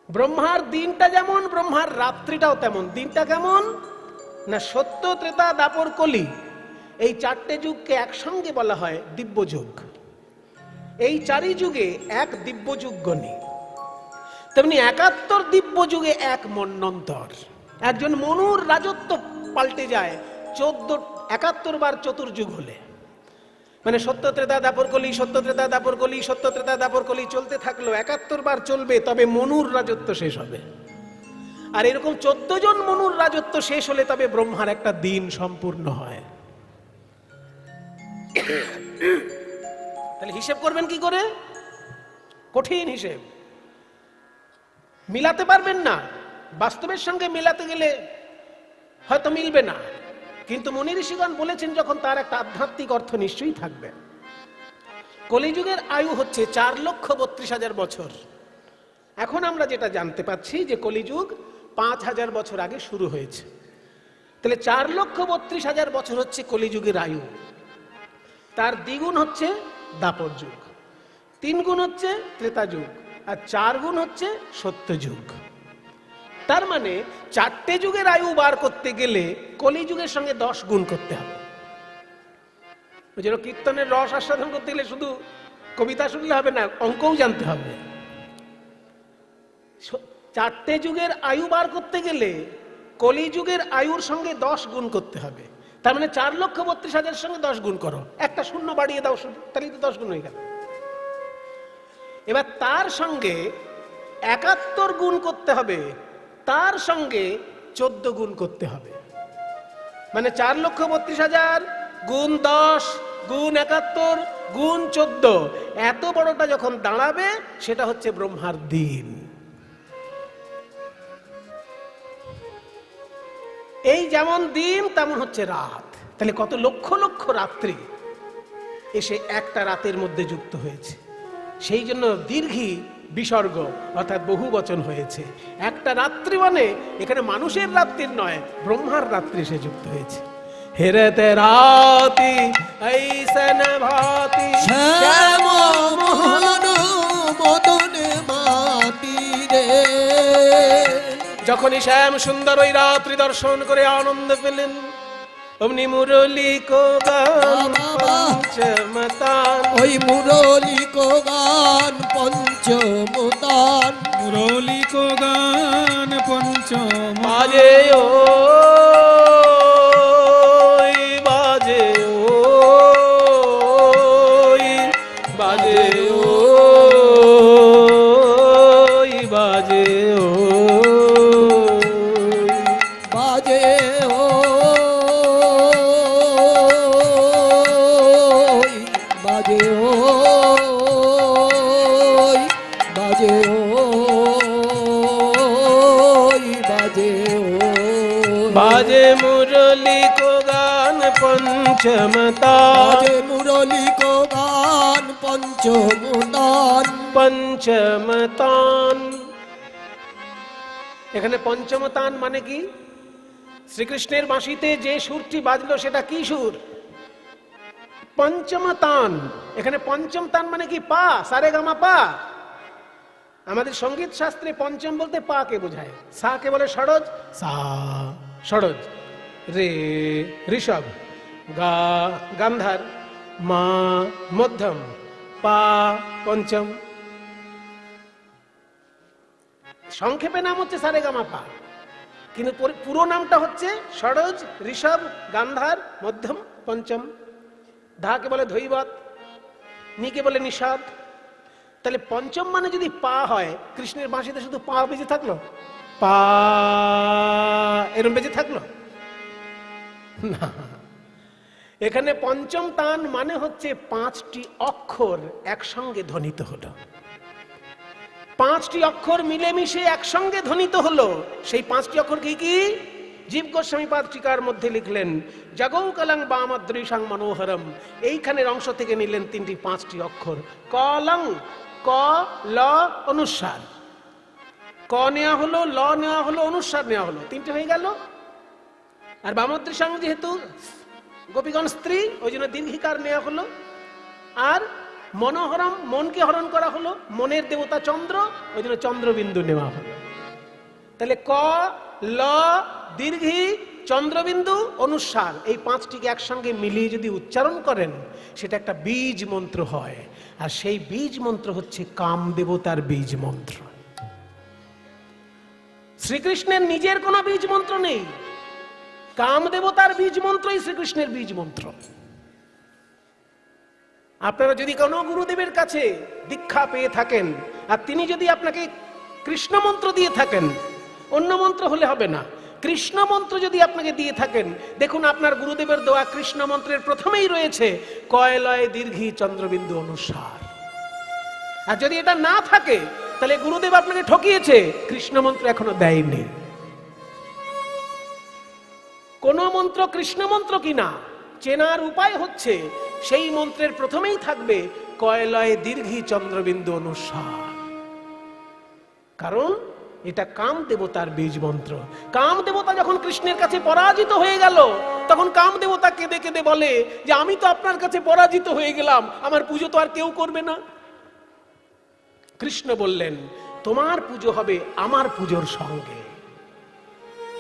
ব্রহ্মার দিনটা যেমন ব্রহ্মার রাত্রিটাও তেমন। দিনটা কেমন না, সত্য ত্রেতা দাপর কলি, এই চারটে যুগকে একসঙ্গে বলা হয় দিব্য যুগ। এই চারি যুগে এক দিব্য যুগ গণি, তেমনি ৭১ দিব্য যুগে এক মন্বন্তর। একজন মনুর রাজত্ব পাল্টে যায় ৭১ বার চতুর্যুগ হলে। মানে সত্য ত্রেতা দাপর কলি, সত্য ত্রেতা দাপর কলি, সত্য ত্রেতা দাপর কলি চলতে থাকলো, ৭১ বার চলবে, তবে মনুর রাজত্ব শেষ হবে। আর এরকম ১৪ জন মনুর রাজত্ব শেষ হলে তবে ব্রহ্মার একটা দিন সম্পূর্ণ হয়। তাহলে হিসেব করবেন কি করে? কঠিন হিসেব, মিলাতে পারবেন না, বাস্তবের সঙ্গে মিলাতে গেলে হয়তো মিলবে না, কিন্তু মুনি ঋষিগণ বলেছেন যখন, তার একটা আধ্যাত্মিক অর্থ নিশ্চয়ই থাকবে। কলিযুগের আয়ু হচ্ছে ৪,৩২,০০০ বছর। এখন আমরা যেটা জানতে পাচ্ছি যে কলিযুগ ৫,০০০ বছর আগে শুরু হয়েছে। তাহলে ৪,৩২,০০০ বছর হচ্ছে কলিযুগের আয়ু। তার দ্বিগুণ হচ্ছে দাপর যুগ, ৩ গুণ হচ্ছে ত্রেতা যুগ, আর ৪ গুণ হচ্ছে সত্য যুগ। তার মানে ৪টে যুগের আয়ু বার করতে গেলে কলিযুগের সঙ্গে ১০ গুণ করতে হবে। ওই জন্য কীর্তনের রস আস্বাদন করতে গেলে শুধু কবিতা শুনলে হবে না, অঙ্কও জানতে হবে। ৪টে যুগের আয়ু বার করতে গেলে কলিযুগের আয়ুর সঙ্গে ১০ গুণ করতে হবে। তার মানে ৪,৩২,০০০ সঙ্গে ১০ গুণ করো, একটা শূন্য বাড়িয়ে দাও, তাহলেই তো ১০ গুণ হয়ে গেল। এবার তার সঙ্গে ৭১ গুণ করতে হবে, তার সঙ্গে ১৪ গুণ করতে হবে। মানে ৪,৩২,০০০ গুণ ১০ গুণ ৭১ গুণ ১৪, এত বড়টা যখন দাঁড়াবে সেটা হচ্ছে ব্রহ্মার দিন। এই যেমন দিন তেমন হচ্ছে রাত। তাহলে কত লক্ষ লক্ষ রাত্রি এসে একটা রাতের মধ্যে যুক্ত হয়েছে। সেই জন্য দীর্ঘী বিসর্গ অর্থাৎ বহু বচন হয়েছে। একটা রাত্রি মানে এখানে মানুষের রাত্রির নয়, ব্রহ্মার রাত্রি এসে যুক্ত হয়েছে। হেরেতে রাতি ऐसन भाति
শ্যাম মোহন মদন মাতি রে।
যখনই শ্যাম সুন্দর ওই রাত্রি দর্শন করে আনন্দ পেলেন, অমনি মুরলী কো গান পঞ্চমতান,
ওই মুরলী কো গান পঞ্চমতান,
মুরলী কো গান পঞ্চম
বাজে ও বাজে ও বাজে ও বাজে ও
বাজে ও বাজে ও বাজে ও বাজে ও
বাজে মুরলী কো গান পঞ্চমতা,
বাজে মুরলী কো গান পঞ্চমতান,
পঞ্চমতান। এখানে পঞ্চমতান মানে কি? শ্রীকৃষ্ণের বাঁশিতে যে সুরটি বাজলো সেটা কি সুর? পঞ্চমতান। এখানে পঞ্চম তান মানে কি? পা, সারে গামা পা। আমাদের সঙ্গীত শাস্ত্রে পঞ্চম বলতে পা কে বোঝায়, সা কে বলে ষড়জ, সা ষড়জ, রে ঋষভ, গা গান্ধার, মা মধ্যম, পা পঞ্চম। সংক্ষেপে নাম হচ্ছে সারেগামাপা, কিন্তু পুরো নামটা হচ্ছে ষড়জ, ঋষভ, গান্ধার, মধ্যম, পঞ্চম। ধা কে বলে ধৈবত, নি কে বলে নিষাদ। তাহলে পঞ্চম মানে যদি পা হয়, কৃষ্ণের বাঁশিতে শুধু পা বেজে থাকলো, পা এরম বেজে থাকলো না। এখানে পঞ্চম তান মানে হচ্ছে 5টি অক্ষর একসঙ্গে ধ্বনিত হলো, 5টি অক্ষর মিলেমিশে একসঙ্গে ধ্বনিত হলো। সেই 5টি অক্ষর কি কি? জীব গোস্বামী পাদ টিকার মধ্যে লিখলেন জগৌ কলং বামাদৃশাং মনোহরম। এইখানের অংশ থেকে নিলেন 5টি অক্ষর, কলং, ক ল অনুস্বার। ক নেওয়া হলো, ল নেওয়া হলো, অনুস্বার নেওয়া হলো, 3টে হয়ে গেল। আর বামাদৃশাং যেহেতু গোপীগণ স্ত্রী, ওই জন্য দীর্ঘিকার নেওয়া হলো। আর মনোহরম, মনকে হরণ করা হলো, মনের দেবতা চন্দ্র, ওই জন্য চন্দ্রবিন্দু নেওয়া হলো। তাহলে ক ল দীর্ঘি চন্দ্রবিন্দু অনুস্বার, এই 5টিকে একসঙ্গে মিলিয়ে যদি উচ্চারণ করেন, সেটা একটা বীজ মন্ত্র হয়। আর সেই বীজ মন্ত্র হচ্ছে কাম দেবতার বীজ মন্ত্র। শ্রীকৃষ্ণের নিজের কোনো বীজ মন্ত্র নেই, কাম দেবতার বীজ মন্ত্রই শ্রীকৃষ্ণের বীজ মন্ত্র। আপনারা যদি কোনো গুরুদেবের কাছে দীক্ষা পেয়ে থাকেন, আর তিনি যদি আপনাকে কৃষ্ণ মন্ত্র দিয়ে থাকেন, অন্য মন্ত্র হলে হবে না, কৃষ্ণ মন্ত্র যদি আপনাকে দিয়ে থাকেন, দেখুন আপনার গুরুদেবের দেওয়া কৃষ্ণ মন্ত্রের প্রথমেই রয়েছে কয় লয় দীর্ঘি চন্দ্রবিন্দু অনুসার। আর যদি এটা না থাকে, তাহলে গুরুদেব আপনাকে ঠকিয়েছে, কৃষ্ণ মন্ত্র এখনো দেয়নি। কোন মন্ত্র কৃষ্ণ মন্ত্র কিনা চেনার উপায় হচ্ছে সেই মন্ত্রের প্রথমেই থাকবে কয়লয় দীর্ঘি চন্দ্রবিন্দু অনুসার, কারণ এটা কাম দেবতার বীজ মন্ত্র। কাম দেবতা যখন কৃষ্ণের কাছে পরাজিত হয়ে গেল, তখন কাম দেবতা কেঁদে কেঁদে বলে যে আমি তো আপনার কাছে পরাজিত হয়ে গেলাম, আমার পুজো তো আর কেউ করবে না। কৃষ্ণ বললেন তোমার পুজো হবে আমার পুজোর সঙ্গে,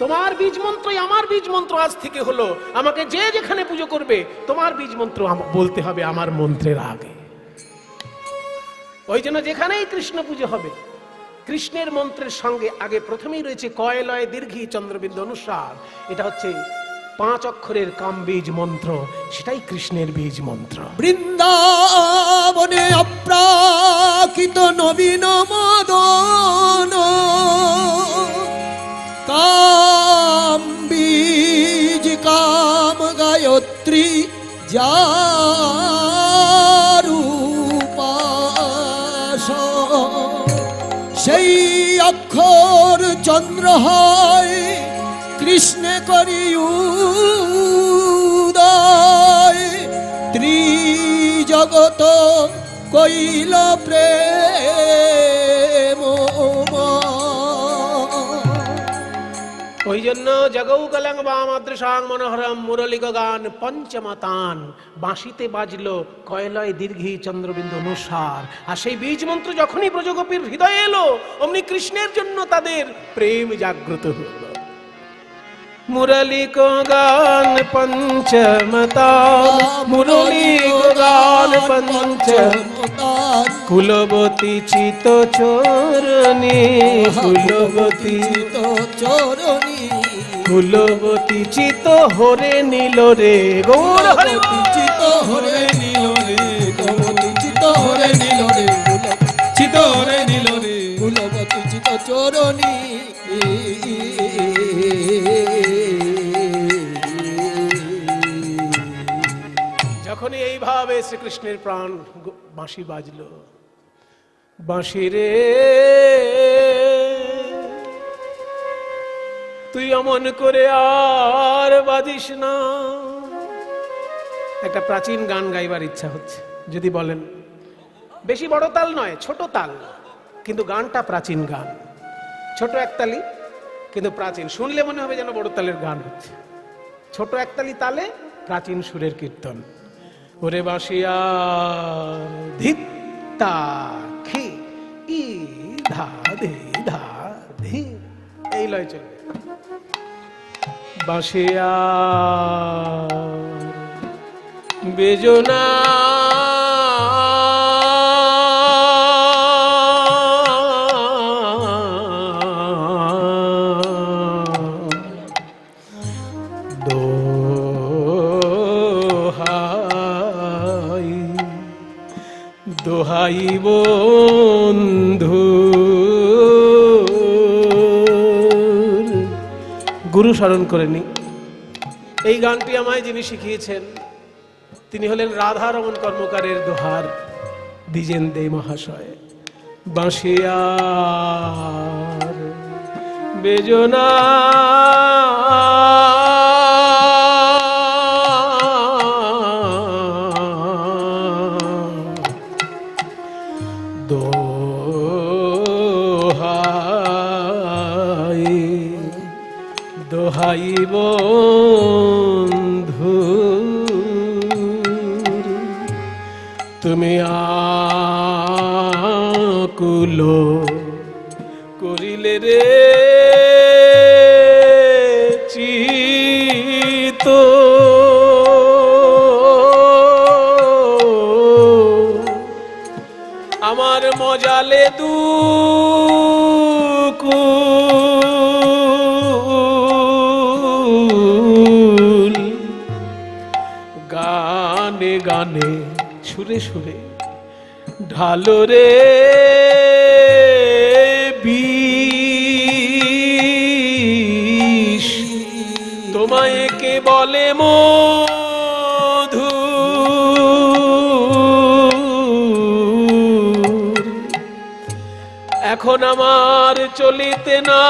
তোমার বীজ মন্ত্রই আমার বীজ মন্ত্র আজ থেকে হলো। আমাকে যে যেখানে পুজো করবে, তোমার বীজ মন্ত্র বলতে হবে আমার মন্ত্রের আগে। ওই জন্য যেখানেই কৃষ্ণ পুজো হবে, কৃষ্ণের মন্ত্রের সঙ্গে আগে প্রথমেই রয়েছে কয়লয় দীর্ঘি চন্দ্রবিন্দু অনুসার। এটা হচ্ছে 5 অক্ষরের কাম বীজ মন্ত্র, সেটাই কৃষ্ণের বীজ মন্ত্র।
বৃন্দাবনে অপ্রাকৃত নবীন মদন, কাম বীজ কাম গায়ত্রী যারূপাস, সেই অক্ষর চন্দ্র হয় কৃষ্ণে করি উদয়, ত্রিজগত কইল প্রেম।
ওই জন্য জগৌ কলং বামাদৃশাং মনোহরম মুরলিক গান পঞ্চমতান, বাঁশিতে বাজলো কয়লয় দীর্ঘি চন্দ্রবিন্দু অনুসার। আর সেই বীজ মন্ত্র যখনই ব্রজগোপীর হৃদয়ে এলো, অমনি কৃষ্ণের জন্য তাদের প্রেম জাগ্রত হলো। মুরলিক গান পঞ্চমতান, মুরলিক গান পঞ্চমতান, কুলবতী চিত চরণী, কুলবতী
চরণী,
কুলবতী চিত হরে নীল রে, গৌর হরে
চিত হরে নীল রে, কুলবতী চিত হরে নীল রে,
চিত হরে নীল রে,
কুলবতী চিত চরণী।
যখনই এইভাবে শ্রীকৃষ্ণের প্রাণ বাঁশি বাজলো, বাঁশি রে তুই অমন করে আর বাজিস না। একটা প্রাচীন গান গাইবার ইচ্ছা হচ্ছে, যদি বলেন। বেশি বড় তাল নয়, ছোট তাল, কিন্তু গানটা প্রাচীন গান। ছোট একতালি কিন্তু প্রাচীন, শুনলে মনে হবে যেন বড় তালের গান হচ্ছে। ছোট একতালি তালে প্রাচীন সুরের কীর্তন। ওরে বাঁশিয়া ধিত্তা খি ই ধা ধে ধা ধি, এই লয় চলবে। বাঁশিয়া বেজনা বন্ধু। গুরু স্মরণ করে নি। এই গানটি আমায় যিনি শিখিয়েছেন তিনি হলেন রাধারমণ কর্মকারের দোহার দ্বিজেন দে মহাশয়। বাঁশিয়ার বেজনা দোহাই দোহাই বন্ধু, তুমি আকুল করিলে রে চিত, আমার মজালে দুকুল, গানে গানে সুরে সুরে ঢালো রে বিষ, তোমায় কে বলে মধু, এখন আমার চলিতে না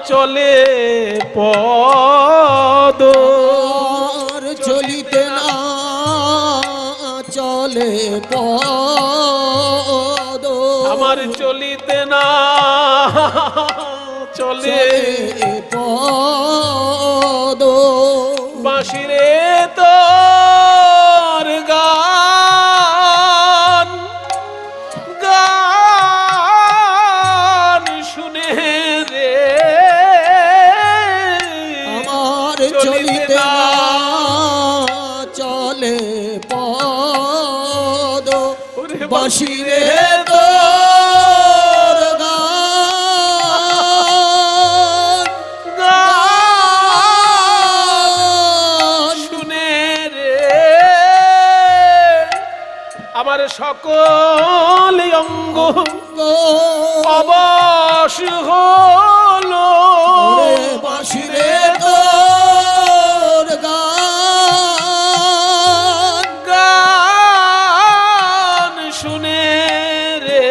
চলে পদ,
চলিতে না চলে পদ,
আমার চলিতে না চলে
পদ,
বাঁশিরে তোর গান গান শুনে রে
আমার চলিতে না চলে পদ, বাঁশিরে তোর গান
গান শুনে রে আমার সকল অঙ্গ অবশ হলো,
বাঁশিরে তোর গান
গান শুনে রে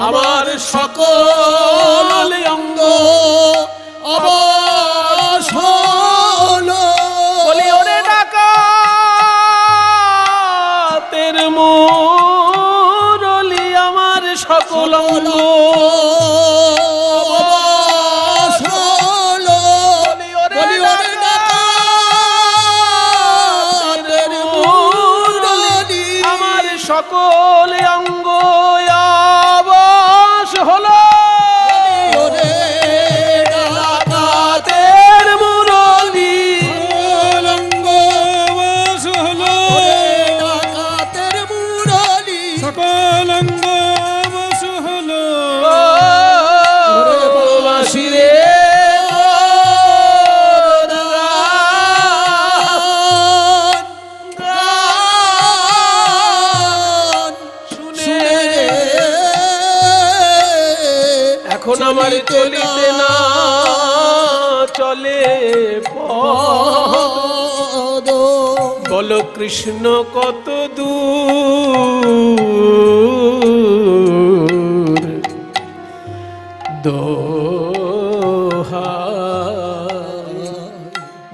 আমার সকল অঙ্গ
অবশ হলো,
বলি ওরে ডাকাতের মুরলি আমার সকল অঙ্গ
অবশ হলো, বলি ওরে ডাকাতের মুরলি
আমার সকল অঙ্গ অবশ হলো,
ওরে
ডাকাতের মুরলি
অঙ্গ বশ হলো,
ডাকাতের মুরলি
সকল অঙ্গ বশ হলো,
বাঁশিরে এখন আমার চলিতে না চলে পদ, বলো কৃষ্ণ কত দূর, দোহাই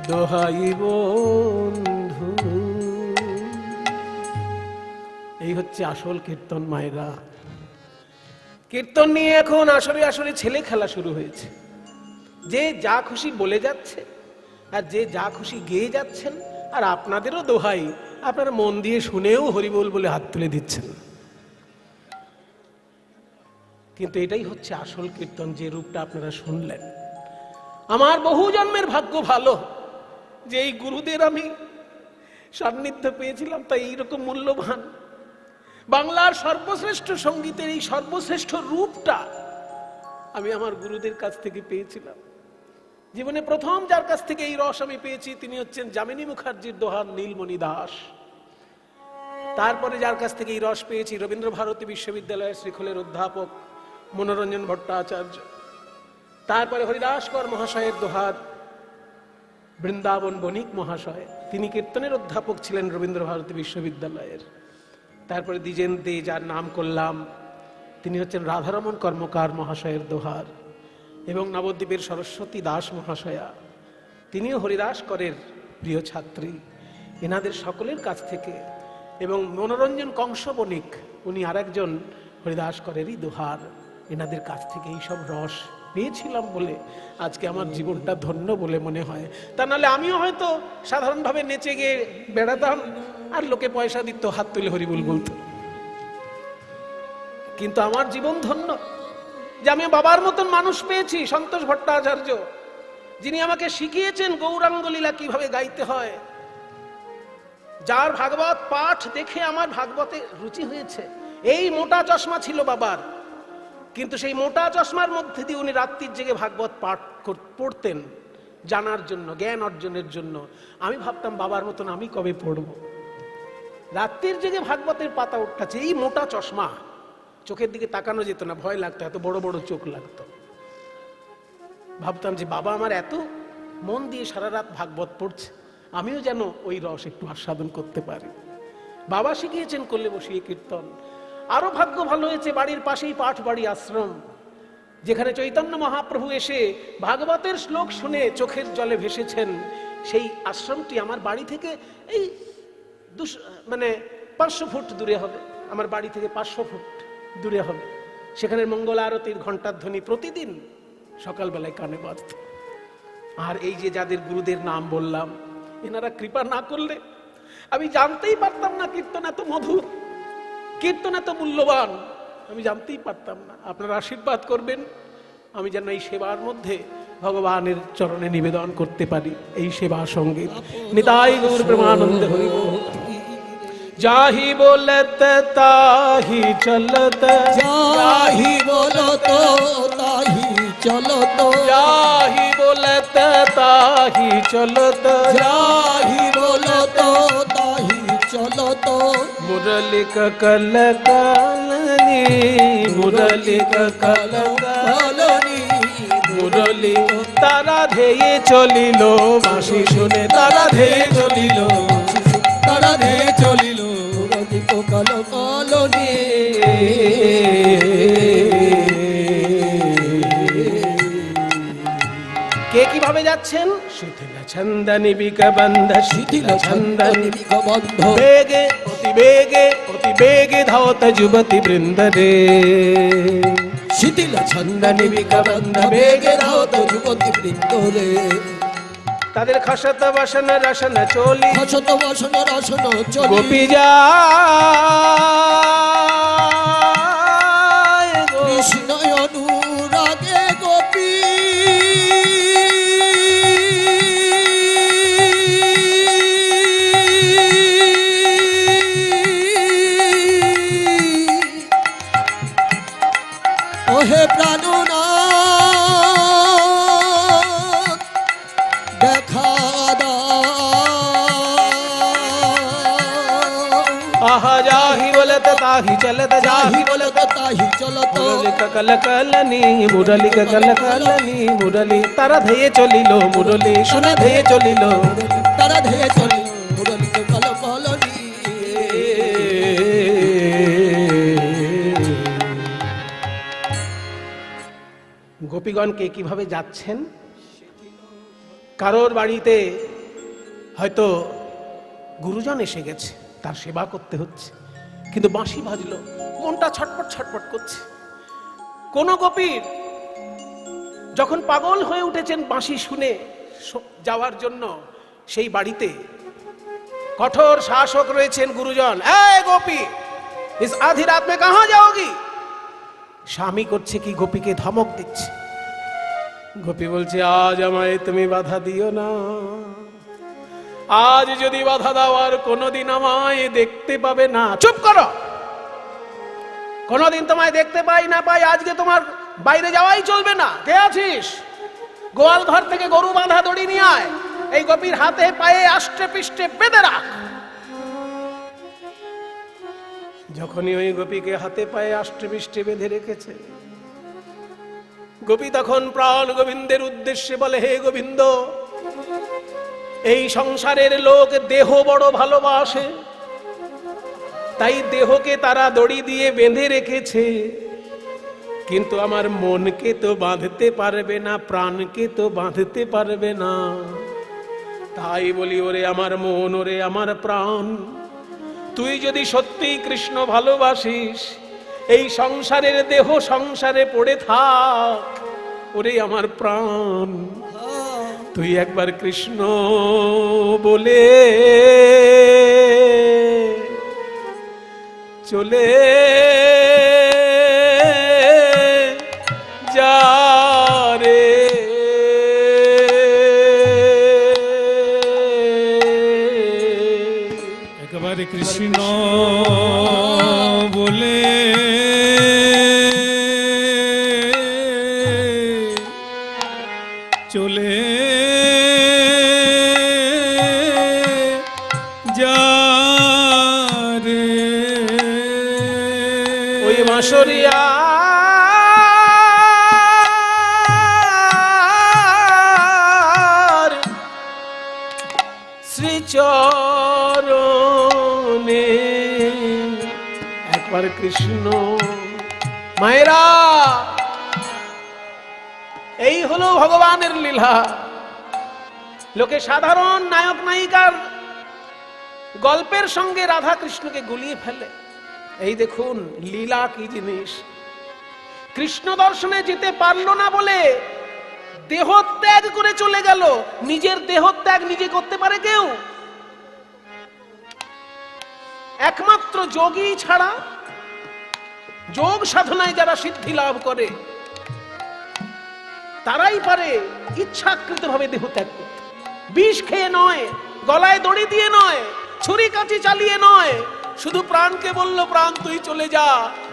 দোহাই বন্ধু। এই হচ্ছে আসল কীর্তন মায়েরা। কীর্তন নিয়ে এখন আসরে আসরে ছেলে খেলা শুরু হয়েছে, যে যা খুশি বলে যাচ্ছে আর যে যা খুশি গেয়ে যাচ্ছেন, আর আপনাদেরও দোহাই আপনারা মন দিয়ে শুনেও হরিবোল বলে হাত তুলে দিচ্ছেন। কিন্তু এটাই হচ্ছে আসল কীর্তন, যে রূপটা আপনারা শুনলেন। আমার বহু জন্মের ভাগ্য ভালো যে এই গুরুদের আমি সান্নিধ্য পেয়েছিলাম, তাই এইরকম মূল্যবান বাংলার সর্বশ্রেষ্ঠ সঙ্গীতের এই সর্বশ্রেষ্ঠ রূপটা আমি আমার গুরুদের কাছ থেকে পেয়েছিলাম। জীবনে প্রথম যার কাছ থেকে এই রস আমি পেয়েছি তিনি হচ্ছেন যামিনী মুখার্জির দোহার নীলমণি দাস। তারপরে যার কাছ থেকে এই রস পেয়েছি, রবীন্দ্র ভারতী বিশ্ববিদ্যালয়ের শ্রীখোলের অধ্যাপক মনোরঞ্জন ভট্টাচার্য। তারপরে হরিদাসকর মহাশয়ের দোহার বৃন্দাবন বণিক মহাশয়, তিনি কীর্তনের অধ্যাপক ছিলেন রবীন্দ্র ভারতী বিশ্ববিদ্যালয়ের। তারপরে দ্বিজেন দে, যার নাম করলাম, তিনি হচ্ছেন রাধারমণ কর্মকার মহাশয়ের দোহার। এবং নবদ্বীপের সরস্বতী দাস মহাশয়া, তিনিও হরিদাসকরের প্রিয় ছাত্রী। এনাদের সকলের কাছ থেকে, এবং মনোরঞ্জন কংস বণিক, উনি আরেকজন হরিদাসকরেরই দোহার, এনাদের কাছ থেকে এইসব রস পেয়েছিলাম বলে আজকে আমার জীবনটা ধন্য বলে মনে হয়। তা নাহলে আমিও হয়তো সাধারণভাবে নেচে গিয়ে বেড়াতাম, আর লোকে পয়সা দিত, হাত তুলে হরিবুল বলতো। কিন্তু আমার জীবন ধন্য যে আমি বাবার মতন মানুষ পেয়েছি, সন্তোষ ভট্টাচার্য, যিনি আমাকে শিখিয়েছেন গৌরাঙ্গ লীলা কিভাবে গাইতে হয়, যার ভাগবত পাঠ দেখে আমার ভাগবতে রুচি হয়েছে। এই মোটা চশমা ছিল বাবার, কিন্তু সেই মোটা চশমার মধ্যে দিয়ে উনি রাত্রির জেগে ভাগবত পাঠ পড়তেন জানার জন্য, জ্ঞান অর্জনের জন্য। আমি ভাবতাম বাবার মতন আমি কবে পড়ব। রাত্রির জেগে ভাগবতের পাতা উঠাচ্ছে, এই মোটা চশমা, চোখের দিকে তাকানো যেত না, ভয় লাগতো, এত বড় বড় চোখ লাগতো। ভাবতাম যে বাবা আমার এত মন দিয়ে সারা রাত ভাগবত পড়ছে, আমিও যেন ওই রস একটু আস্বাদন করতে পারি। বাবা শিখিয়েছেন কোলে বসিয়ে কীর্তন। আরো ভাগ্য ভালো হয়েছে, বাড়ির পাশেই পাঠ বাড়ি আশ্রম, যেখানে চৈতন্য মহাপ্রভু এসে ভাগবতের শ্লোক শুনে চোখের জলে ভেসেছেন। সেই আশ্রমটি আমার বাড়ি থেকে এই 500 ফুট দূরে হবে, আমার বাড়ি থেকে 500 ফুট দূরে হবে। সেখানে মঙ্গল আরতির ঘণ্টার ধ্বনি প্রতিদিন সকালবেলায় কানে বাজত। আর এই যে যাদের গুরুদের নাম বললাম, এনারা কৃপা না করলে আমি জানতেই পারতাম না কীর্তন এত মধুর, কীর্তন এত মূল্যবান, আমি জানতেই পারতাম না। আপনারা আশীর্বাদ করবেন আমি যেন এই সেবার মধ্যে ভগবানের চরণে নিবেদন করতে পারি এই সেবা সঙ্গীত। নিতাই গৌর প্রেমানন্দ হরি বল। जाहि बोलत ताहि चलत,
जाहि बोलत ताहि चलत,
जाहि बोलत ताहि चलत,
जाहि बोलत ताहि चलत।
मुरली कल कालनी, मुरली कल
कालनी,
मुरली तारा धेये चलिल, बाँशि शुने तारा धेये चलिल,
तारा धेये चलिल, मुरली कल कालनी।
কে কিভাবে যাচ্ছেন? শিথিল ছন্দনি বিকবন্ধ, শিথিল ছন্দনি
বিকবন্ধ,
বেগে অতি বেগে, অতি বেগে ধাওত যুবতী বৃন্দ রে।
শিথিল ছন্দনি বিকবন্ধ, বেগে ধাওত যুবতী বৃন্দ রে।
তাদের খসত বসন রসন চলি,
খসত বসন রসন চলি,
গোপী যায়
কৃষ্ণ অনুরাগে গোপী। ওহে প্রাণনাথ দেখা দাও।
আহা যাহি বলতে তাহি চলত,
যাহি
যাহি
বলত তাহি চলত,
মুরলি কল কালনি, মুরলি কল কালনি, মুরলি তারা ধেয়ে চলিল, মুরলি শুনে ধেয়ে চলিল।
তারা ধেয়ে চলিল, মুরলি কল কালনি।
গোপীগণকে কিভাবে যাচ্ছেন? কারোর বাড়িতে হয়তো গুরুজন এসে গেছে, তার সেবা করতে হচ্ছে, কিন্তু বাঁশি বাজলো, মনটা ছটপট ছটপট করছে। কোন গোপীর যখন পাগল হয়ে উঠেছেন বাঁশি শুনে যাওয়ার জন্য, সেই বাড়িতে কঠোর শাসক রয়েছেন গুরুজন। এই গোপী, ইস আধি রাত মে কাহা যাওগি? স্বামী করছে কি, গোপীকে ধমক দিচ্ছে। গোপী বলছে, আজ আমায় তুমি বাধা দিও না, আজ যদি বাধা দাও আর কোনোদিন আমায় দেখতে পাবে না। চুপ করো, কোনোদিন তোমায় দেখতে পাই না পাই, আজকে তোমার বাইরে যাওয়াই চলবে না। কে আছিস? গোয়াল ঘর থেকে গরু বাঁধা দড়ি নিয়ে আয়, এই গোপীর হাতে পায়ে আষ্টে পৃষ্ঠে বেঁধে রাখ। যখনই ওই গোপীকে হাতে পায়ে আষ্টে বেঁধে রেখেছে, গোপী তখন প্রাণ গোবিন্দের উদ্দেশ্যে বলে, হে গোবিন্দ, এই সংসারের লোক দেহ বড় ভালোবাসে, তাই দেহকে তারা দড়ি দিয়ে বেঁধে রেখেছে, কিন্তু আমার মনকে তো বাঁধতে পারবে না, প্রাণকে তো বাঁধতে পারবে না। তাই বলি, ওরে আমার মন, ওরে আমার প্রাণ, তুই যদি সত্যিই কৃষ্ণ ভালোবাসিস, এই সংসারের দেহ সংসারে পড়ে থাক। ওরে আমার প্রাণ, তুই একবার কৃষ্ণ বলে চলে যা রে।
একবার কৃষ্ণ বলে চলে যা রে।
ওই মাসরিয়া শ্রীচরণে একবার কৃষ্ণ। মায়েরা, এই হলো ভগবানের লীলা। লোকে সাধারণ নায়ক নায়িকার গল্পের সঙ্গে রাধা কৃষ্ণকে গুলিয়ে ফেলে। এই দেখুন লীলা কি জিনিস। কৃষ্ণ দর্শনে যেতে পারলো না বলে দেহত্যাগ করে চলে গেল। নিজের দেহত্যাগ নিজে করতে পারে কেউ? একমাত্র যোগী ছাড়া, যোগ সাধনায় যারা সিদ্ধি লাভ করে তারাই পারে ইচ্ছাকৃতভাবে দেহত্যাগ করতে। বিষ খেয়ে নয়, গলায় দড়ি দিয়ে নয়, ছুরি কাঁচি চালিয়ে নয়, শুধু প্রাণকে বলল, প্রাণ তুই চলে যা,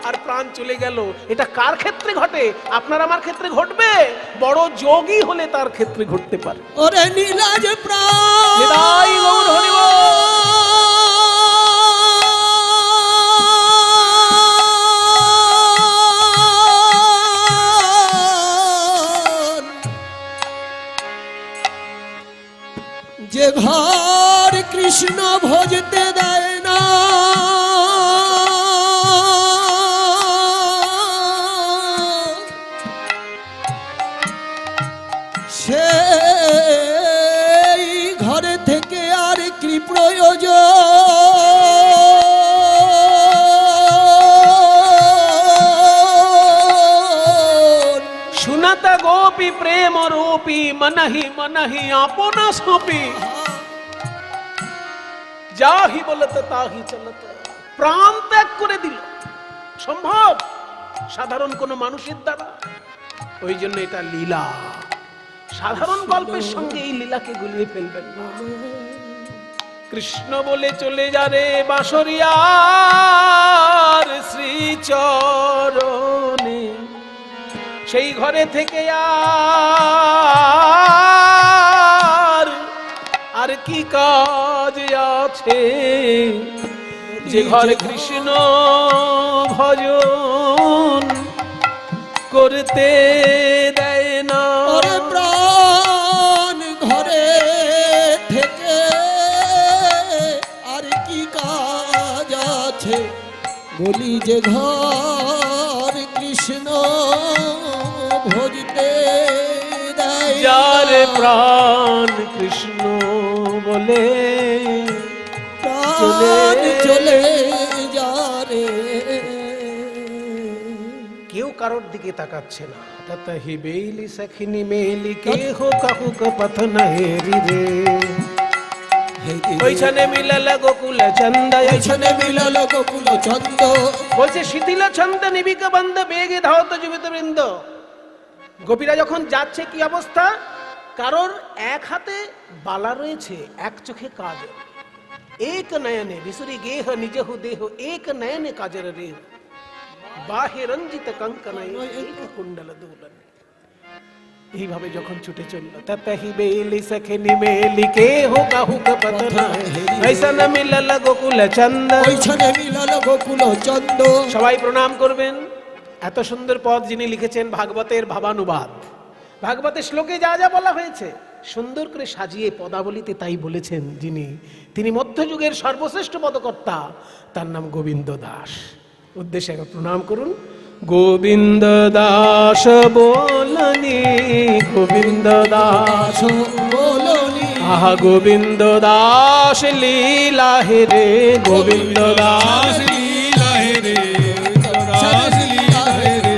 আর প্রাণ চলে গেল। এটা কার ক্ষেত্রে ঘটে? আপনার আমার ক্ষেত্রে ঘটবে? বড় যোগী হলে তার ক্ষেত্রে ঘটতে পারে।
ওরে নীলাজ প্রাণ,
নিতাই গৌর হরি বল।
যে ঘর কৃষ্ণ ভজতে দেয় না, সেই ঘরে থেকে আর কি প্রয়োজন?
सुनत गोपी प्रेम रूपी मनहि आपना सोपी, যাহি বলতে তাহি চলত। প্রাণ ত্যাগ করে দিল। সম্ভব সাধারণ কোন মানুষের দ্বারা? ওই জন্য এটা লীলা। সাধারণ গল্পের সঙ্গে এই লীলাকে গুলিয়ে ফেলবেন না। কৃষ্ণ বলে চলে যা রে বাঁশরিয়ার শ্রীচরণে, সেই ঘরে থেকে আর কি কাজ আছে, যে ঘরে কৃষ্ণ ভজন করতে দেয় না।
ওরে প্রাণ, ঘরে থেকে আর কি কাজ আছে, বলি যে ঘর কৃষ্ণ ভজতে দেয়।
যার প্রাণ কৃষ্ণ বলে
প্রাণ চলে যা রে।
কেউ কারোর দিকে তাকাচ্ছে না। ততহি বেলি সখিনী মেলি কে হো কাহু কপথ নহেরি রে। ওইখানে মিলল গোকুল চন্দ,
ওইখানে মিলল গোকুল চন্দ।
বলছে শিথিল ছন্দ নিবিক বন্ধ বেগে ধাওত জীবিত বৃন্দ। গোপীরা যখন যাচ্ছে কি অবস্থা? কারোর এক হাতে বালা রয়েছে, এক চোখে কাজল। এক নয়নে বিসুরি গেহ নিজহু দেহ, এক নয়নে কাজর রে। বাহে রঞ্জিত কঙ্কন এক কুণ্ডল দোলন। এইভাবে যখন ছুটে চলল ততহি বেলি সখে নিমেলি কে হোগা হুক পতনা ऐसा न मिलल गोकुल चंद
ওইখানে মিলাল গোকুল চন্দ।
সবাই প্রণাম করবেন। এত সুন্দর পদ যিনি লিখেছেন ভাগবতের ভাবানুবাদ, ভাগবতের শ্লোকে যা যা বলা হয়েছে সুন্দর করে সাজিয়ে পদাবলিতে তাই বলেছেন যিনি, তিনি মধ্যযুগের সর্বশ্রেষ্ঠ পদকর্তা, তার নাম গোবিন্দ দাস। উদ্দেশ্যে একবার প্রণাম করুন। গোবিন্দ দাস বলনি, গোবিন্দ দাস
বলনি
আহা গোবিন্দ দাস লীলা হে রে, গোবিন্দ দাস
দাস লীলা হে রে, দাস লীলা হে রে।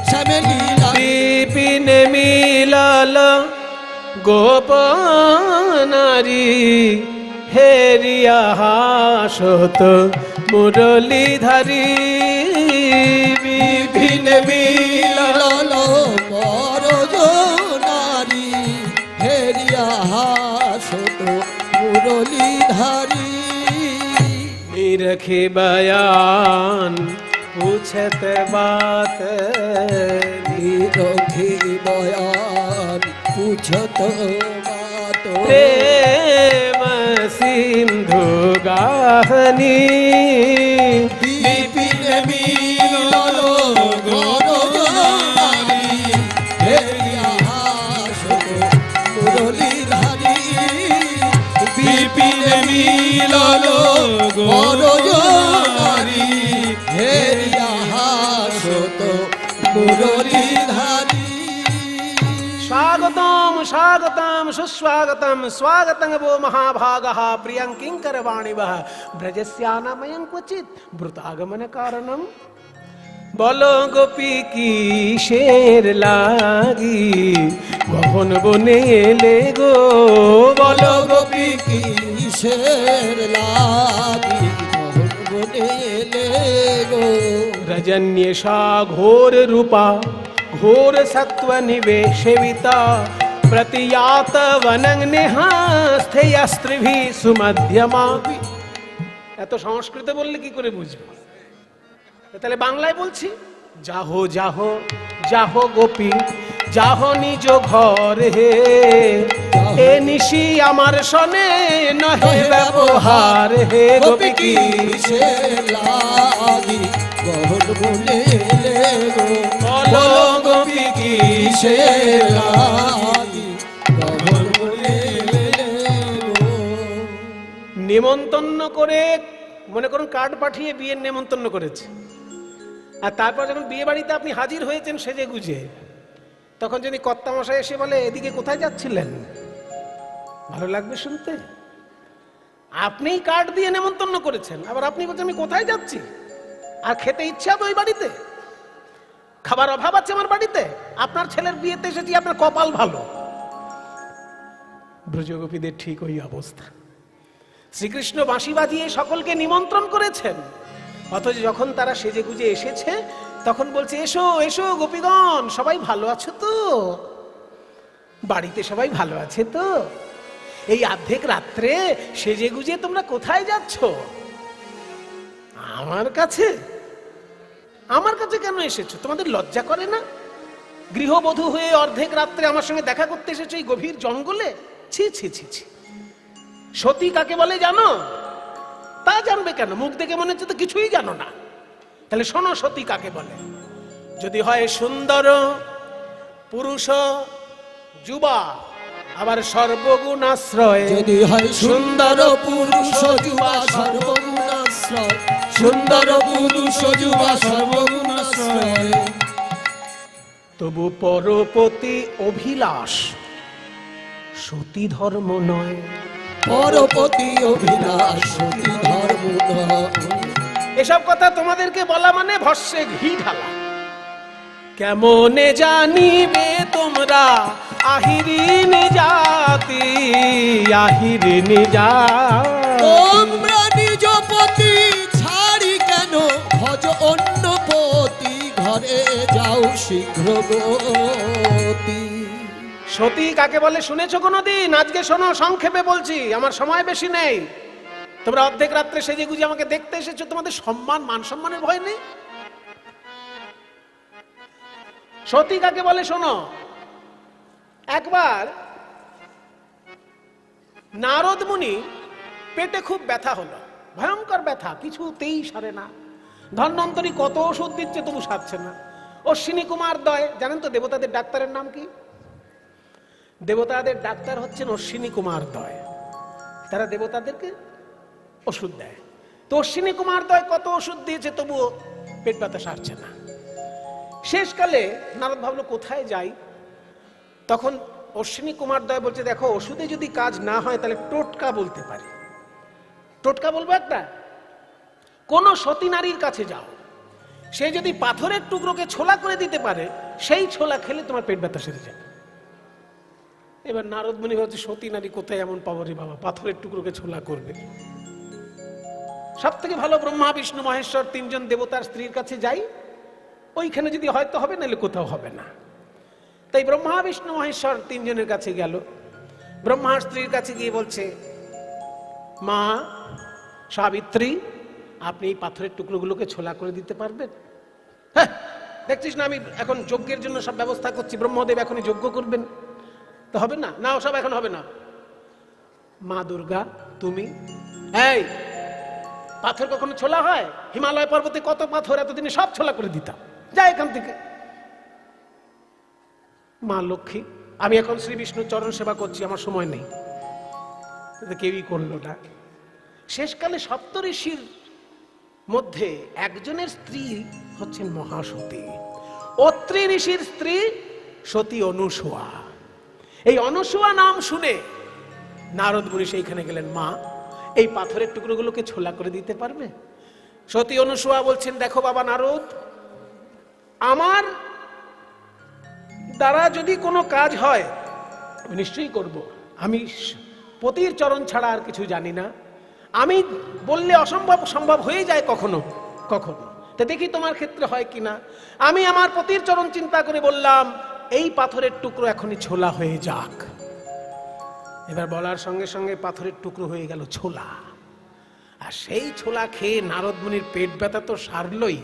শ্যামে লীলা
বিপিন মিলাল গোপনারী হেরিয়া হাসত মুরলীধারী, বিপিন মিলাল
মিলাল বরজ নারী হেরিয়া হাসত মুরলীধারী।
নিরখে বয়ান পুछत बात
নিরখে বয়ান পুছত বাত
प्रेम सिंधु गाहनी
বিপিন মিলাল বরজ নারী হেরিয়া হাসত মুরলীধারী।
বিপিন মিলাল
বরজ নারী হেরিয়া হাসত মুরলীধারী।
स्वागतम स्वागतम सुस्वागतम स्वागतं वो महाभागः प्रियं किंकरवाणिवः ब्रजस्यानामयं क्वचित् ब्रुतागमन कारणम বলো গোপী কি শের লাগি কখন বনে এলে গো, বলো গোপী কি
কিসের লাগি মোহন বনে এলে গো।
रजन्येषा घोर रूपा घोर सत्व निवेशिता प्रतियात वनं निहास्ते अस्त्रिभि सुमध्यमा। এত সংস্কৃত বললে কি করে বুঝবো? তাহলে বাংলায় বলছি, যাহো যাহো যাহো গোপী যাহো নিজ ঘর হে, এ নিশি আমার সনে নহে ব্যবহার হে, গোপী কি
কিসের লাগি মোহন বনে এলে গো।
বলো গোপী কি
কিসের লাগি মোহন বনে এলে গো।
নিমন্ত্রণ করে, মনে করুন কার্ড পাঠিয়ে বিয়ের নিমন্ত্রণ করেছে, আর তারপর যখন বিয়ে বাড়িতে আপনি হাজির হয়েছেন সেজে গুজে, তখন যদি কর্তামশাই এসে বলে এদিকে কোথায় যাচ্ছিলেন, ভালো লাগবে শুনতে? আপনিই কার্ড দিয়ে নিমন্ত্রণ করেছেন, আবার আপনি বলছেন আমি কোথায় যাচ্ছি, আর খেতে ইচ্ছা তো ওই বাড়িতে, খাবার অভাব আছে আমার বাড়িতে, আপনার ছেলের বিয়েতে এসেছি, আপনার কপাল ভালো। ব্রজগোপীদের ঠিক ওই অবস্থা। শ্রীকৃষ্ণ বাঁশি বাজিয়ে সকলকে নিমন্ত্রণ করেছেন, অথচ যখন তারা সেজে গুজে এসেছে তখন বলছে এসো এসো গোপীগণ, সবাই ভালো আছো তো, বাড়িতে সবাই ভালো আছে তো, এই অর্ধেক রাত্রে সেজে গুজে তোমরা কোথায় যাচ্ছ? আমার কাছে? আমার কাছে কেন এসেছো? তোমাদের লজ্জা করে না? গৃহবধূ হয়ে অর্ধেক রাত্রে আমার সঙ্গে দেখা করতে এসেছো এই গভীর জঙ্গলে? ছি ছি ছি ছি। সতী কাকে বলে জানো? তা জানবে কেন? মুখ দেখে মনে হচ্ছে তো কিছুই জানো না। তাহলে শোনো সতী কাকে বলে। যদি হয় সুন্দর পুরুষ যুবা, আবার সর্বগুণ আশ্রয়,
যদি হয় সুন্দর পুরুষ যুবা সর্বগুণাশ্রয়, সুন্দর পুরুষ যুবা সর্বগুণাশ্রয়,
তবু পরপতি অভিলাষ সতী ধর্ম নয়।
পরপতি অভিলাষ সতী ধর্ম নয়।
এসব কথা তোমাদেরকে বলা মানে ভস্যে ঘি ঢালা। কেমনে জানিবে তোমরা আহিরিন জাতি, আহিরিন জাতি।
তোমরা নিজ পতি ছাড়ি কেন ভজ অন্য পতি, ঘরে যাও শীঘ্র গতি।
সতী কাকে বলে শুনেছো কোনোদিন? আজকে শোনো, সংক্ষেপে বলছি, আমার সময় বেশি নেই। তোমরা অর্ধেক রাত্রে সেজে গুজে আমাকে দেখতে এসেছো, তোমাদের সম্মান মান সম্মানের ভয় নেই? সতী কাকে বলে শোনো। একবার নারদ মুনি পেটে খুব ব্যথা হলো, ভয়ঙ্কর ব্যথা, কিছুতেই সারে না। ধন্বন্তরী কত ওষুধ দিচ্ছে তবু সারছে না। অশ্বিনী কুমার দয়, জানেন তো দেবতাদের ডাক্তারের নাম কি? দেবতাদের ডাক্তার হচ্ছেন অশ্বিনী কুমার দয়। তারা দেবতাদেরকে ওষুধ দেয়। তো অশ্বিনী কুমার দয় কত ওষুধ দিয়েছে তবুও পেট ব্যথা সারছে না। শেষকালে নারদ ভাবলো কোথায় যাই। তখন অশ্বিনী কুমার দয় বলছে, দেখো ওষুধে যদি কাজ না হয় তাহলে টোটকা বলতে পারি। টোটকা বলবো একটা, কোন সতী নারীর কাছে যাও, সে যদি পাথরের টুকরোকে ছোলা করে দিতে পারে, সেই ছোলা খেলে তোমার পেট ব্যথা সেরে যাবে। এবার নারদ মুনি ভাবছে, সতী নারী কোথায় এমন পাবো রে বাবা, পাথরের টুকরোকে ছোলা করবে। সব থেকে ভালো ব্রহ্মা বিষ্ণু মহেশ্বর তিনজন দেবতার স্ত্রীর কাছে যাই, ওইখানে যদি হয়তো হবে, নাহলে কোথাও হবে না। তাই ব্রহ্মা বিষ্ণু মহেশ্বর তিনজনের কাছে গেল। ব্রহ্মার স্ত্রীর কাছে গিয়ে বলছে, মা সাবিত্রী, আপনি এই পাথরের টুকরোগুলোকে ছোলা করে দিতে পারবেন? হ্যাঁ, দেখছিস না আমি এখন যজ্ঞের জন্য সব ব্যবস্থা করছি, ব্রহ্মদেব এখনই যজ্ঞ করবেন, তো হবে না? না, ওসব এখন হবে না। মা দুর্গা, তুমি, এই পাথর কখনো ছোলা হয়? হিমালয় পর্বতে কত পাথর, এতদিনে সব ছোলা করে দিতাম, যা এখান থেকে। মা লক্ষ্মী, আমি এখন শ্রী বিষ্ণুর চরণ সেবা করছি, আমার সময় নেই। কেউই করলো না। শেষকালে সপ্তঋষির মধ্যে একজনের স্ত্রী হচ্ছেন মহাসতী। অত্রি ঋষির স্ত্রী সতী অনুসূয়া। এই অনুসূয়া নাম শুনে নারদ মুনি সেইখানে গেলেন, মা এই পাথরের টুকরোগুলোকে ছোলা করে দিতে পারবে? সতী অনুসূয়া বলছেন, দেখো বাবা নারদ, আমার দ্বারা যদি কোনো কাজ হয় আমি নিশ্চয়ই করব। আমি পতির চরণ ছাড়া আর কিছু জানি না। আমি বললে অসম্ভব সম্ভব হয়ে যায় কখনো কখনো, তা দেখি তোমার ক্ষেত্রে হয় কিনা। আমি আমার পতির চরণ চিন্তা করে বললাম, এই পাথরের টুকরো এখনই ছোলা হয়ে যাক। এবার বলার সঙ্গে সঙ্গে পাথরের টুকরো হয়ে গেল ছোলা। আর সেই ছোলা খেয়ে নারদ মুনির পেট ব্যথা তো সারলই।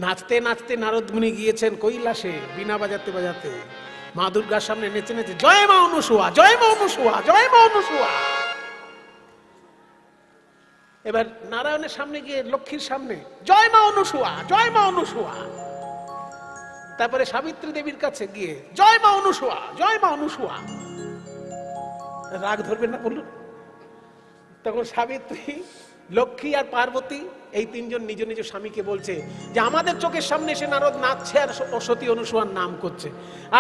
নাচতে নাচতে নারদ মুনি গিয়েছেন কৈলাসে, বীণা বাজাতে বাজাতে মা দুর্গার সামনে নেচে নেচে, জয় মা অনুসূয়া, জয় মা অনুসূয়া, জয় মা অনুসূয়া। এবার নারায়ণের সামনে গিয়ে লক্ষ্মীর সামনে, জয় মা অনুসূয়া, জয় মা অনুসূয়া। তারপরে সাবিত্রী দেবীর কাছে গিয়ে, জয় মা অনুসূয়া, জয় মা অনুসূয়া। রাগ ধরবেন না বলুন? তখন সাবিত্রী, লক্ষ্মী আর পার্বতী এই তিনজন নিজ নিজ স্বামীকে বলছে যে আমাদের চোখের সামনে এসে নারদ নাচছে আর সতী অনুসূয়ার নাম করছে,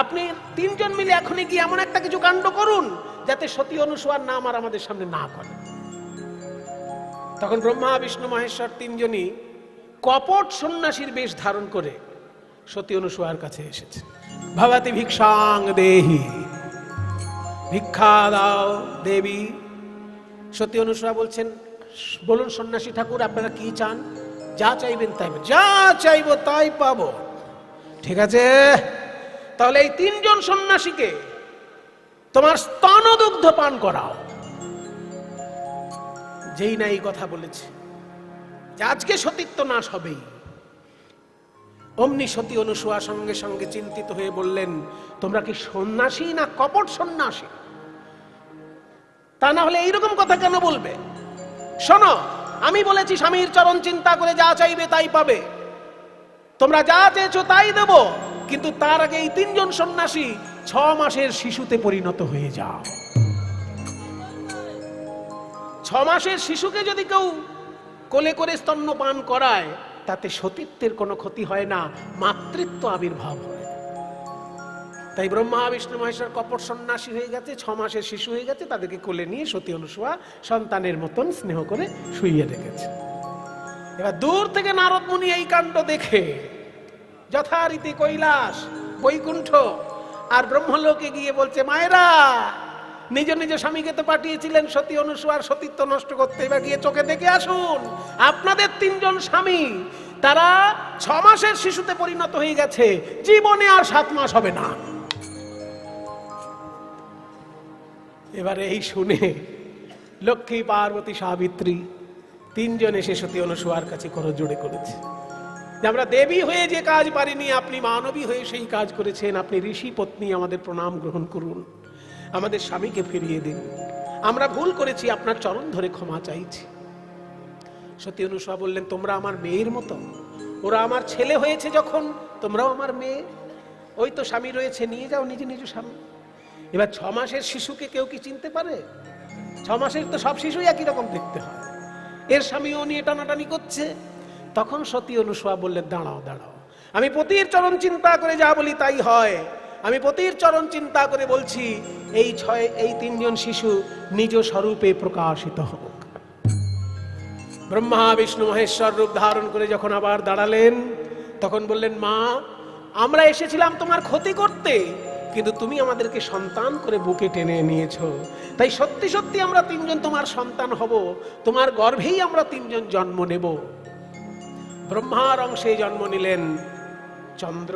আপনি তিনজন মিলে এখনই গিয়ে এমন একটা কিছু কাণ্ড করুন যাতে সতী অনুসূয়ার নাম আর আমাদের সামনে না করে। তখন ব্রহ্মা বিষ্ণু মহেশ্বর তিনজনই কপট সন্ন্যাসীর বেশ ধারণ করে সতী অনুসূয়ার কাছে এসেছে। ভবতি ভিক্ষাং দেহি, ভিক্ষা দাও দেবী। সতী অনুসূয়া বলছেন, বলুন সন্ন্যাসী ঠাকুর, আপনারা কি চান? যা চাইবেন তাই, যা চাইবো তাই পাবো। ঠিক আছে, তাহলে এই তিনজন সন্ন্যাসীকে তোমার স্তনদুগ্ধ পান করাও। যেই না এই কথা বলেছে যে আজকে সতীত্ব নাশ হবেই, অমনি সতী অনুসূয়া সঙ্গে সঙ্গে চিন্তিত হয়ে বললেন, তোমরা কি সন্ন্যাসী না কপট সন্ন্যাসী? তা না হলে এইরকম কথা কেন বলবে? শোনো, আমি বলেছি স্বামীর চরণ চিন্তা করে যা চাইবে তাই পাবে, তোমরা যা চেয়েছো তাই দেব, কিন্তু তার আগে এই তিনজন সন্ন্যাসী 6 মাসের শিশুতে পরিণত হয়ে যাও। 6 মাসের শিশুকে যদি কেউ কোলে করে স্তন্যপান করায় তাতে সতীত্বের কোনো ক্ষতি হয় না, মাতৃত্ব আবির্ভাব হয়। তাই ব্রহ্মা বিষ্ণু মহেশ্বর কপট সন্ন্যাসী হয়ে গেছে, 6 মাসের শিশু হয়ে গেছে, তাদেরকে কোলে নিয়ে সতী অনুসূয়া সন্তানের মতন স্নেহ করে শুইয়ে রেখেছে। এবার দূর থেকে নারদ মুনি এই কাণ্ড দেখে যথারীতি কৈলাস, বৈকুণ্ঠ আর ব্রহ্মলোকে গিয়ে বলছে, মায়েরা নিজ নিজ স্বামীকে তো পাঠিয়েছিলেন সতী অনুসূয়ার সতীত্ব নষ্ট করতে, এবার গিয়ে চোখে দেখে আসুন আপনাদের তিনজন স্বামী তারা 6 মাসের শিশুতে পরিণত হয়ে গেছে, জীবনে আর 7 মাস হবে না। এবারে এই শুনে লক্ষ্মী, পার্বতী, সাবিত্রী তিনজন এসে সতী অনুসূয়ার কাছে করজোড়ে করেছে, যে আমরা দেবী হয়ে যে কাজ পারিনি, আপনি মানবী হয়ে সেই কাজ করেছেন। আপনি ঋষি পত্নী, আমাদের প্রণাম গ্রহণ করুন, আমাদের স্বামীকে ফিরিয়ে দিন। আমরা ভুল করেছি, আপনার চরণ ধরে ক্ষমা চাইছি। সতী অনুসূয়া বললেন, তোমরা আমার মেয়ের মতো, ওরা আমার ছেলে হয়েছে যখন, তোমরাও আমার মেয়ে। ওই তো স্বামী রয়েছে, নিয়ে যাও নিজ নিজ স্বামী। এবার 6 মাসের শিশুকে কেউ কি চিনতে পারে? 6 মাসের তো সব শিশুই একই রকম দেখতে হয়। এর স্বামীও নিয়ে টানাটানি করছে। তখন সতী অনুসূয়া বললেন, দাঁড়াও দাঁড়াও, আমি পতির চরণ চিন্তা করে যা বলি তাই হয়। আমি পতির চরণ চিন্তা করে বলছি, এই 3 জন শিশু নিজ স্বরূপে প্রকাশিত হোক। ব্রহ্মা বিষ্ণু মহেশ্বর রূপ ধারণ করে যখন আবার দাঁড়ালেন, তখন বললেন, মা, আমরা এসেছিলাম তোমার ক্ষতি করতে, কিন্তু তুমি আমাদেরকে সন্তান করে বুকে টেনে নিয়েছো। তাই সত্যি সত্যি আমরা 3 জন তোমার সন্তান হব, তোমার গর্ভেই আমরা 3 জন জন্ম নেব। ব্রহ্মার অংশে জন্ম নিলেন চন্দ্র,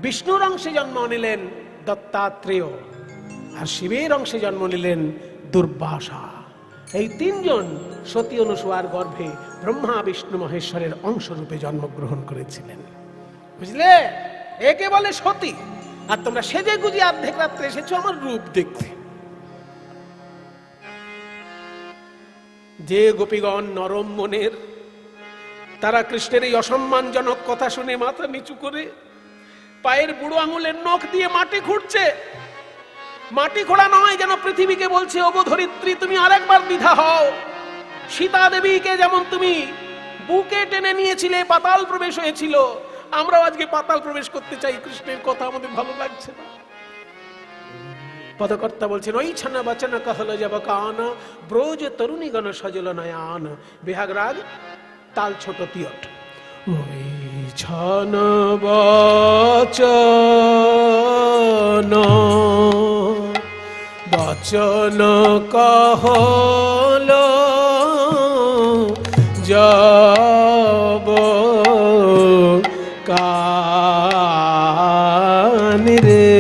বিষ্ণুর অংশে জন্ম নিলেন দত্তাত্রেয়, আর শিবের অংশে জন্ম নিলেন দুর্বাসা। এই 3 জন সতী অনুসূয়ার গর্ভে ব্রহ্মা বিষ্ণু মহেশ্বরের অংশরূপে জন্মগ্রহণ করেছিলেন। বুঝলে, একে বলে সতী। আর তোমরা সেজে গুজে অর্ধেক রাত্রে এসেছো আমার রূপ দেখতে। যে গোপীগণ নরম মনের, তারা কৃষ্ণের এই অসম্মানজনক কথা শুনে মাথা নিচু করে পায়ের বুড়ো আঙুলের নখ দিয়ে মাটি খুঁড়ছে। মাটি খোঁড়া নয়, যেন পৃথিবীকে বলছে, ওগো ধরিত্রী, তুমি আরেকবার দ্বিধা হও। সীতা দেবীকে যেমন তুমি বুকে টেনে নিয়েছিলে, পাতাল প্রবেশ হয়েছিল, আমরাও আজকে পাতাল প্রবেশ করতে চাই। কৃষ্ণের কথা আমাদের ভালো লাগছে না। পদকর্তা বলছেন, ওই ছানা বাচনা कहल जब कान ব্রজ তরুণী গণ সজল নয়ান। বিহাগ রাগ, তাল ছোট তিয়ট। ওই ছানা বাচনা বচন कहल जब कान रे।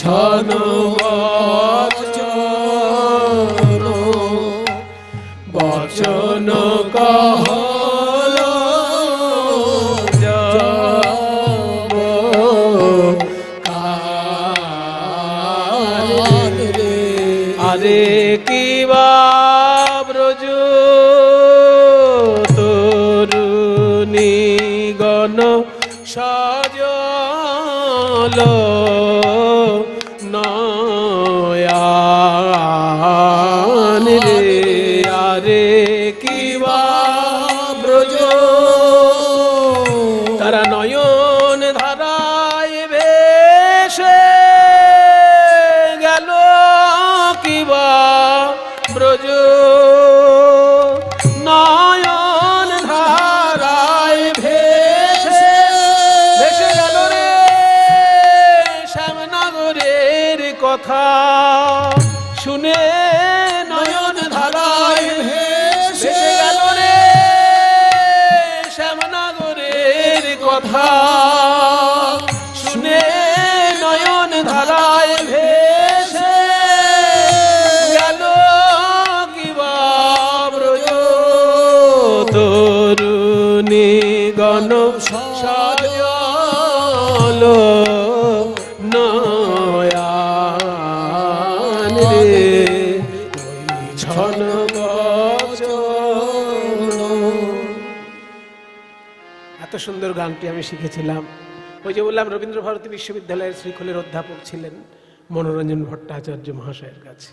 ছন বচন कहल जब कान রে। আরে কিবা ব্রজ তরুণী গণ সজল নয়ান রে। আরে কিবা ব্রজ, তারা নয়ন ধারায় ভেসে গেল। কিবা ব্রজ নয়ন ধারায় ভেসে ভেসে গেল রে। শ্যামনগরের কথা শুনে নয়ন ধারায় ভেসে গেল রে। শ্যামনগরের কথা শুনে নয়ন ধারায় ভেসে গেল। কিবা ব্রজ তরুণী গণ সজল নয়ান রে। ছন এত সুন্দর গানটি আমি শিখেছিলাম। ওই যে বললাম, রবীন্দ্র ভারতী বিশ্ববিদ্যালয়ের শ্রীখোলের অধ্যাপক ছিলেন মনোরঞ্জন ভট্টাচার্য মহাশয়ের কাছে।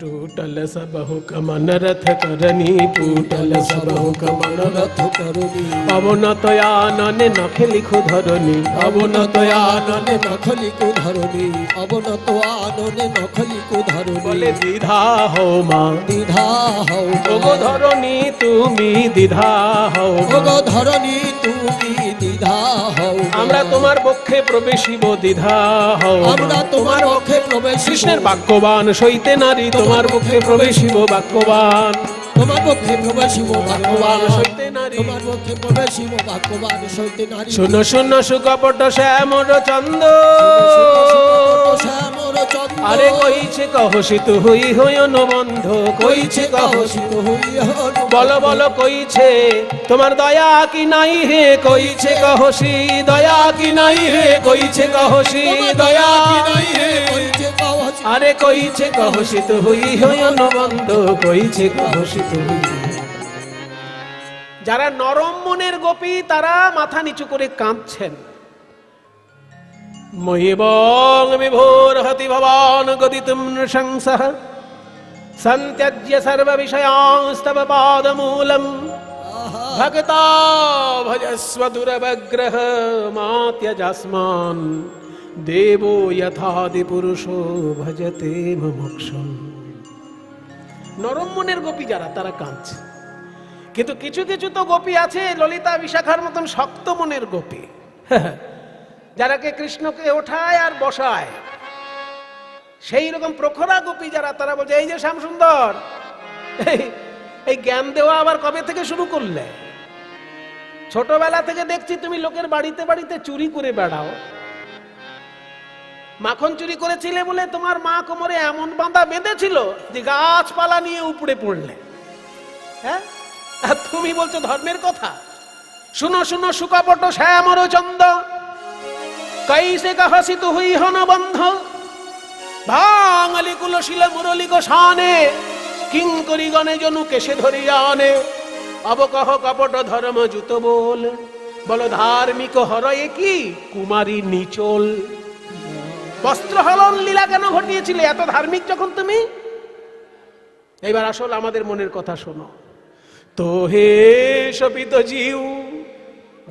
टूटल सबहु कमन रथ करनी, टूटल सबहु कमन रथ करनी। अवनत आनने नख लिखु धरनी, अवनत आनने नख लिखु धरनी, अवनत आनने नख लिखु धरनी। बोले द्विधा हो माँ, द्विधा हो ओगो धरनी তুমি দ্বিধা হও, ওগো ধরনী তুমি দ্বিধা হও। আমরা তোমার পক্ষে প্রবেশিব দ্বিধা হও, আমরা তোমার পক্ষে প্রবেশ। কৃষ্ণের বাক্যবান সইতে নারী, তোমার পক্ষে প্রবেশিব বাক্যবান, তোমার পক্ষে প্রবেশিব বাক্যবান সইতে নারী, তোমার পক্ষে প্রবেশিব বাক্যবান সইতে নারী। শূন্য শূন্য সুকপট শ্যামর চন্দ, শ্যামর
শ্যামর চন্দ্র
আরে কইছে কহসিত হই হইন বন্ধ, কইছে কহসিত বলো বলো কইছে তোমার দয়া কি নাই হে, কইছে কহসি দয়া কি নাই হে, কইছে কহসি দয়া কি নাই হে, আরে কইছে কহসিত হই হইন বন্ধ, কইছে কহসিত হই। যারা নরম মনের গোপী তারা মাথা নিচু করে কাঁদছেন। মহিবং বিভোর হতি ভবান গদিতুম নৃশংসঃ সন্ত্যজ্য সর্ব বিষয়াংস্তব পাদমূলম ভক্তা ভজস্ব দুরবগ্রহ মাত্যজাস্মান দেবো যথাদি পুরুষো ভজতে মুমুক্ষুম। নরম মনের গোপী যারা তারা কাঁদছে, কিন্তু কিছু কিছু তো গোপী আছে ললিতা বিশাখার মতন শক্ত মনের গোপী, যারাকে কৃষ্ণকে ওঠায় আর বসায়। সেই রকম প্রখরা গোপী যারা, তারা বলছে এই যে শ্যামসুন্দর, এই জ্ঞান দেওয়া আবার কবে থেকে শুরু করলে? ছোটবেলা থেকে দেখছি তুমি লোকের বাড়িতে বাড়িতে চুরি করে বেড়াও। মাখন চুরি করেছিলে বলে তোমার মা কোমরে এমন বাঁধা বেঁধেছিল যে গাছপালা নিয়ে উপড়ে পড়লে। হ্যাঁ, আর তুমি বলছো ধর্মের কথা? শুনো শুনো সুকপট শ্যামর চন্দ, कैसे कहसित हुई हन बंध, भांगली कुलशिल मुरली गोसाने, किंकरी गणे जनु केशे धरियाने, अब कह कपट धर्म जुत बोल, বলো ধার্মিক হরয়ে কি কুমারী নিচল। বস্ত্র হলন লীলা কেন ঘটিয়েছিলে এত ধার্মিক যখন তুমি? এবার আসল আমাদের মনের কথা শোনো। তো হে শপিত জিউ,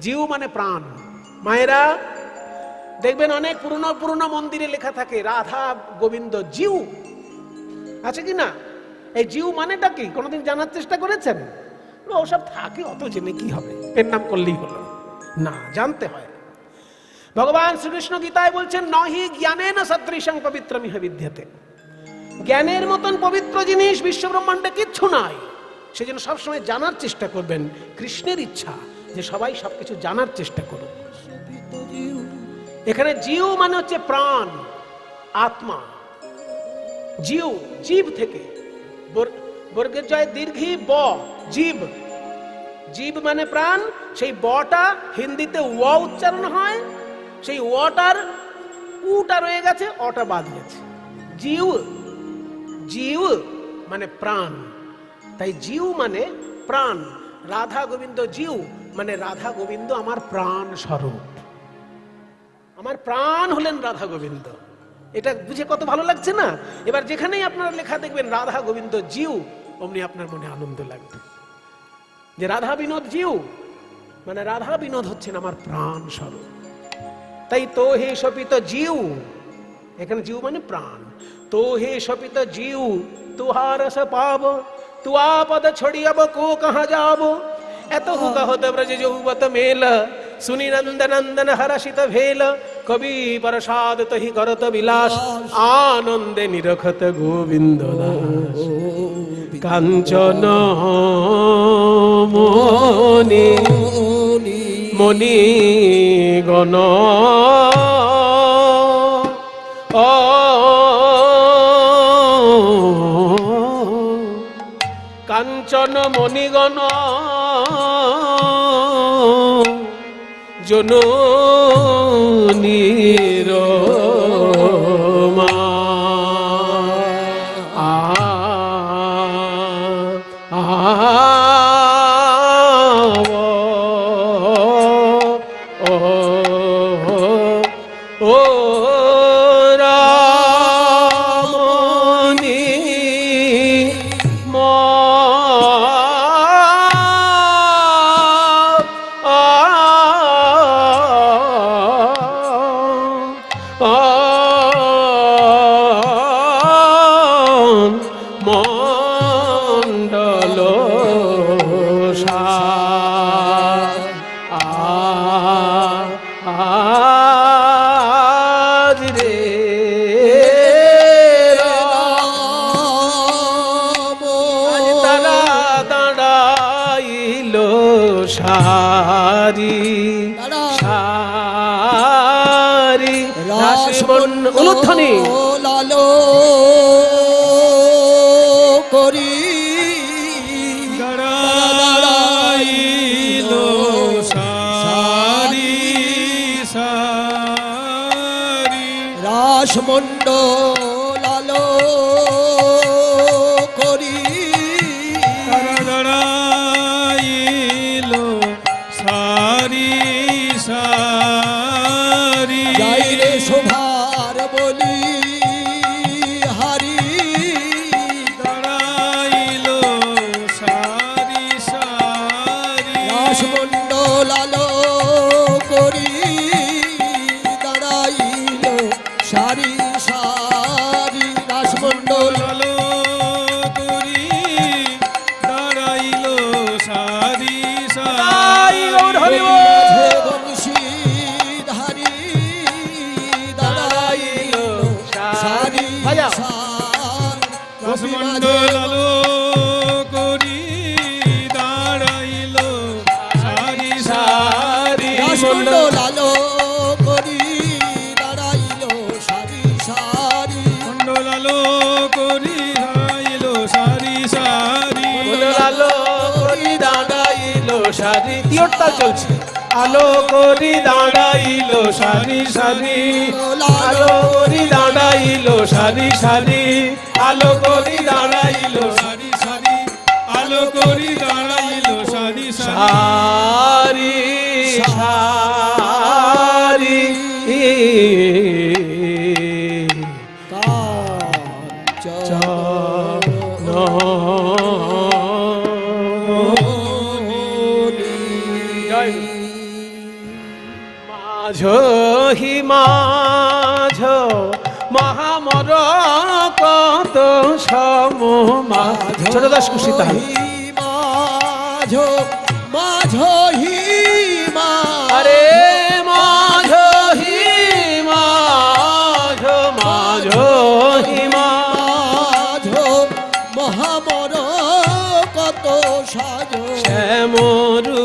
জিউ মানে প্রাণ। মায়েরা দেখবেন অনেক পুরনো পুরনো মন্দিরে লেখা থাকে রাধা গোবিন্দ জিউ, আছে কি না? এই জিউ মানেটা কি কোনোদিন জানার চেষ্টা করেছেন? ওসব থাকে, অত জেনে কি হবে, এর নাম করলেই হলো না, জানতে হয়। ভগবান শ্রীকৃষ্ণ গীতায় বলছেন নহি জ্ঞানেন সদৃশং পবিত্রমিহ বিদ্যতে, জ্ঞানের মতন পবিত্র জিনিস বিশ্ব ব্রহ্মাণ্ডে কিচ্ছু নাই। সেজন্য সবসময় জানার চেষ্টা করবেন। কৃষ্ণের ইচ্ছা যে সবাই সবকিছু জানার চেষ্টা করুক। এখানে জিউ মানে হচ্ছে প্রাণ, আত্মা। জিউ জীব থেকে, বর্গের জয় দীর্ঘী ব, জীব। জীব মানে প্রাণ। সেই বটা হিন্দিতে ও উচ্চারণ হয়, সেই ওটার উটা রয়ে গেছে, অটা বাদ গেছে। জিউ, জিউ মানে প্রাণ, তাই জিউ মানে প্রাণ। রাধা গোবিন্দ জিউ মানে রাধা গোবিন্দ আমার প্রাণ স্বরূপ, আমার প্রাণ হলেন রাধা গোবিন্দ। এটা বুঝে কত ভালো লাগছে না? এবার যেখানেই আপনারা লেখা দেখবেন রাধা গোবিন্দ জিউ, অমনি আপনার মনে আনন্দ লাগবে যে রাধা বিনোদ জিউ মানে রাধা বিনোদ হচ্ছেন আমার প্রাণ স্বরূপ। তাই তো হে শপিত জিউ, এখানে জিউ মানে প্রাণ। তো হে শপিত জিউ তুহার রস পাব, তু আপদ ছড়ি अब को कहां जाबो, এত হুকাহত ব্রজ যৌবত মেল, सुनी नंद नंदन हर्षित भेल, कवि प्रसाद तहि करत विलास, आनंदे निरखत गोविंद दास। कांचन मोनि मणि गण কাঞ্চন মণিগণ জননীর মা। উলুধ্বনি
লালো করি
দাঁড়াইল সারি সারি
রাসমণ্ডল আলো করি
দাঁড়াইল সারি সারি
যাই রে শোভার বলি হারি
দাঁড়াইল সারি সারি
রাসমণ্ডল আলো করি দাঁড়াইল সারি সারি রাসমণ্ডল
আলো করি দাঁড়াইল সারি সারি
মাঝে বংশীধারী দাঁড়াইল সারি
বাজাও।
রাসমণ্ডল আলো করি দাঁড়াইল সারি সারি
রাসমণ্ডল আলো করি দাঁড়াইল সারি সারি
মণ্ডল আলো করি দাঁড়াইল সারি সারি
আলো করি দাঁড়াইল সারি তিয়রতাল চলছে আলো করি দাঁড়াইল সারি সারি আলো করি দাঁড়াইল সারি সারি আলো করি দাঁড়াইল
সারি সারি আলো করি দাঁড়াইল সারি সারি
সারি সারি মাঝ হি মাঝ মহামর কত সম মাঝ ছোট দাস খুশি তাই
মাঝ মাঝ হি
আরে মাঝ হি মাঝ মাঝ হি
মাঝ মহামর কত সাজ
শ্যামরু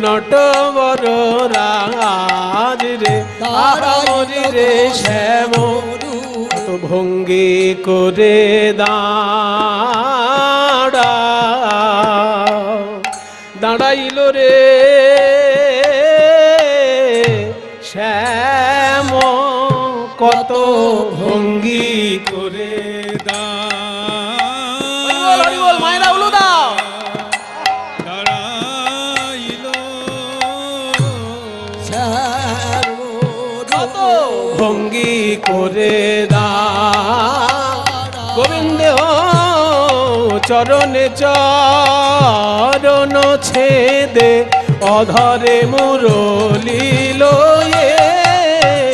নটবর রাজ রে তারামরি রে শ্যাম কত ভঙ্গি করে দাঁড়াইল রে শ্যাম কত ভঙ্গি করে মায়েরা উলু দাও
দাঁড়াইল
কত ভঙ্গি করে গোবিন্দ চরণে চরণ ছেদে অধরে মুরলি লয়ে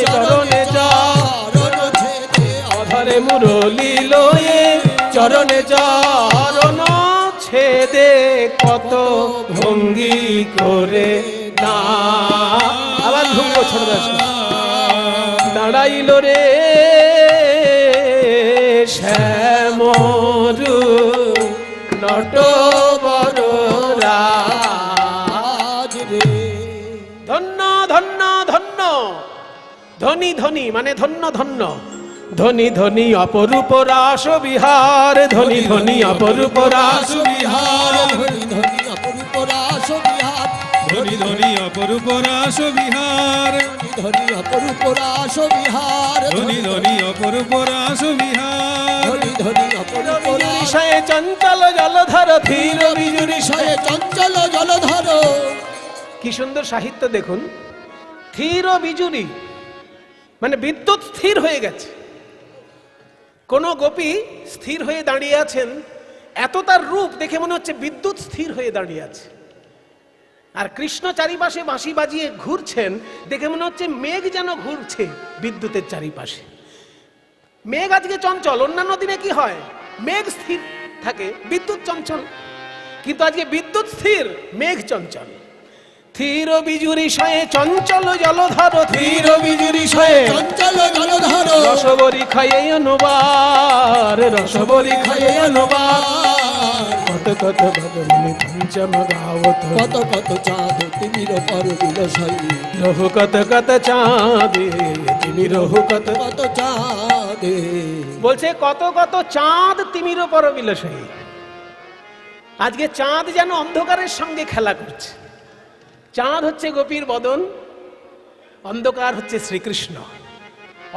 চরণে অধরে মুরলি লয়ে চরণে চরণ ছেদে কত ভঙ্গি করে আবার ভঙ্গ ছোট দাস দাঁড়াইল রে শ্যামরু নটবর রাজ রে ধন্য ধন্য ধন্য ধনী ধনী মানে ধন্য ধন্য ধনী ধনী অপরূপ রাস বিহার ধনী ধনী অপরূপ রাস বিহার
ধনি ধনি অপরূপ রাস বিহার
ধনি ধনি অপরূপ রাস বিহার
ধনি অপরূপ রাস বিহার
ধনি ধনি অপরূপ রাস বিহার
ধনি ধনি অপরূপ রাস
বিষয়ে চঞ্চল জলধর ধীর বিজুরি
বিষয়ে চঞ্চল জলধর
কি সুন্দর সাহিত্য দেখুন ধীর বিজুরি মানে বিদ্যুৎ স্থির হয়ে গেছে কোন গোপী স্থির হয়ে দাঁড়িয়ে আছেন এত তার রূপ দেখে মনে হচ্ছে বিদ্যুৎ স্থির হয়ে দাঁড়িয়ে আছে আর কৃষ্ণ চারিপাশে বাঁশি বাজিয়ে ঘুরছেন দেখে মনে হচ্ছে মেঘ যেন ঘুরছে বিদ্যুতের চারিপাশে মেঘ আজকে চঞ্চল অন্যান্য দিনে কি হয় মেঘ স্থির থাকে বিদ্যুৎ চঞ্চল কিন্তু আজকে বিদ্যুৎ স্থির মেঘ চঞ্চল ধীর বিজুরি শয়ে চঞ্চল জলধর ধীর বিজুরি শয়ে
চঞ্চল জলধর
রসবরি খাইয়ে অনুবার রসবরি খাইয়ে অনুবার কত কত পদমিনি পঞ্চম গাওত
কত কত চাঁদ তিমির পর বিলসাই
রহু কত কত চাঁদে তুমি রহু কত
কত চাঁদে
বলছে কত কত চাঁদ তিমির পর বিলসাই। আজকে চাঁদ যেন অন্ধকারের সঙ্গে খেলা করছে। চাঁদ হচ্ছে গোপীর বদন, অন্ধকার হচ্ছে শ্রীকৃষ্ণ।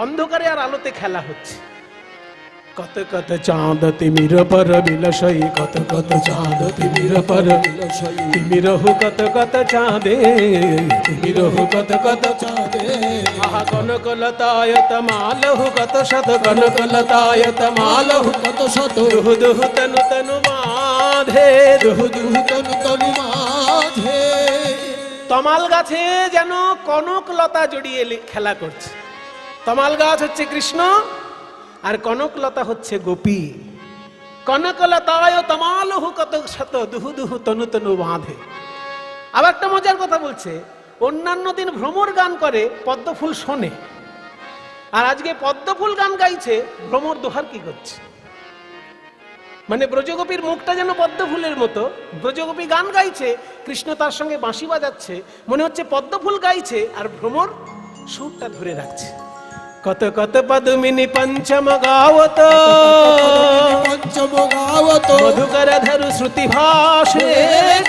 অন্ধকারে আর আলোতে খেলা হচ্ছে। কত কত চাঁদ তিমির পর বিলসাই, কত কত চাঁদ তিমির পর
বিলসাই
তিমির হু কত কত চাঁদে তিমির হু কত কত
চাঁদে
আহা কনকলতায়ত মালহু কত শত কনকলতায়ত মালহু
কত শত
দুহু দুহু তনু তনু বাঁধে দুহু দুহু
তনু তনু মাঝে
তমাল গাছে যেন কনকলতা জড়িয়ে খেলা করছে। তমাল গাছ হচ্ছে কৃষ্ণ আর কনকলতা হচ্ছে গোপী। কনকলতায় তমালহু কত শত দুহু দুহু তনু তনু বাঁধে। আবার একটা মজার কথা বলছে, অন্যান্য দিন ভ্রমর গান করে পদ্মফুল শোনে, আর আজকে পদ্মফুল গান গাইছে ভ্রমর দোহার কি করছে। মানে ব্রজগোপীর মুখটা যেন পদ্মফুলের মতো, ব্রজগোপী গান গাইছে, কৃষ্ণ তার সঙ্গে বাঁশি বাজাচ্ছে, মনে হচ্ছে পদ্মফুল গাইছে আর ভ্রমর সুরটা ধরে রাখছে। কত কত পদমিনী পঞ্চম গাওত
পঞ্চম গাওত
মধুকর ধরু শ্রুতি ভাষে,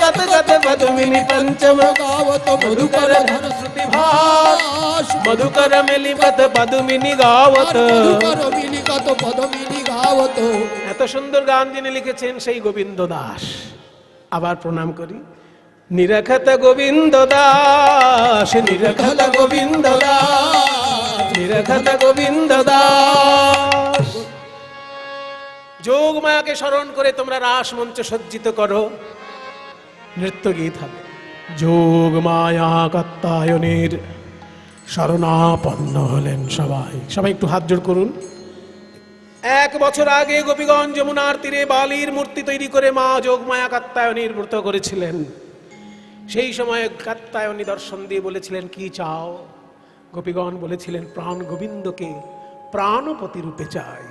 কত কত পদমিনী পঞ্চম
গাওত
মধুকর ধরু শ্রুতি ভাষ, মধুকর মিলিপত পদমিনী গাওত।
মধুকর মিলিকত পদমিনী গাওত।
এত সুন্দর গান যিনি লিখেছেন সেই গোবিন্দ দাস। আবার প্রণাম করি। নিরখত গোবিন্দ দাস, নিরখত গোবিন্দ দাস, নিরখত গোবিন্দ দাস। যোগ মায়াকে স্মরণ করে তোমরা রাস মঞ্চ সজ্জিত করো, নৃত্য গীত হবে। যোগ মায়া কাত্তায়নের শরণাপন্ন হলেন সবাই। সবাই একটু হাত জোড় করুন। 1 বছর আগে গোপীগঞ্জ যমুনার তীরে বালির মূর্তি তৈরি করে মা যোগমায়া কাত্তায়নীর ব্রত করেছিলেন। সেই সময় কাত্তায়নী দর্শন দিয়ে বলেছিলেন, কি চাও? গোপীগণ বলেছিলেন, প্রাণ গোবিন্দকে প্রাণপতি রূপে চাই।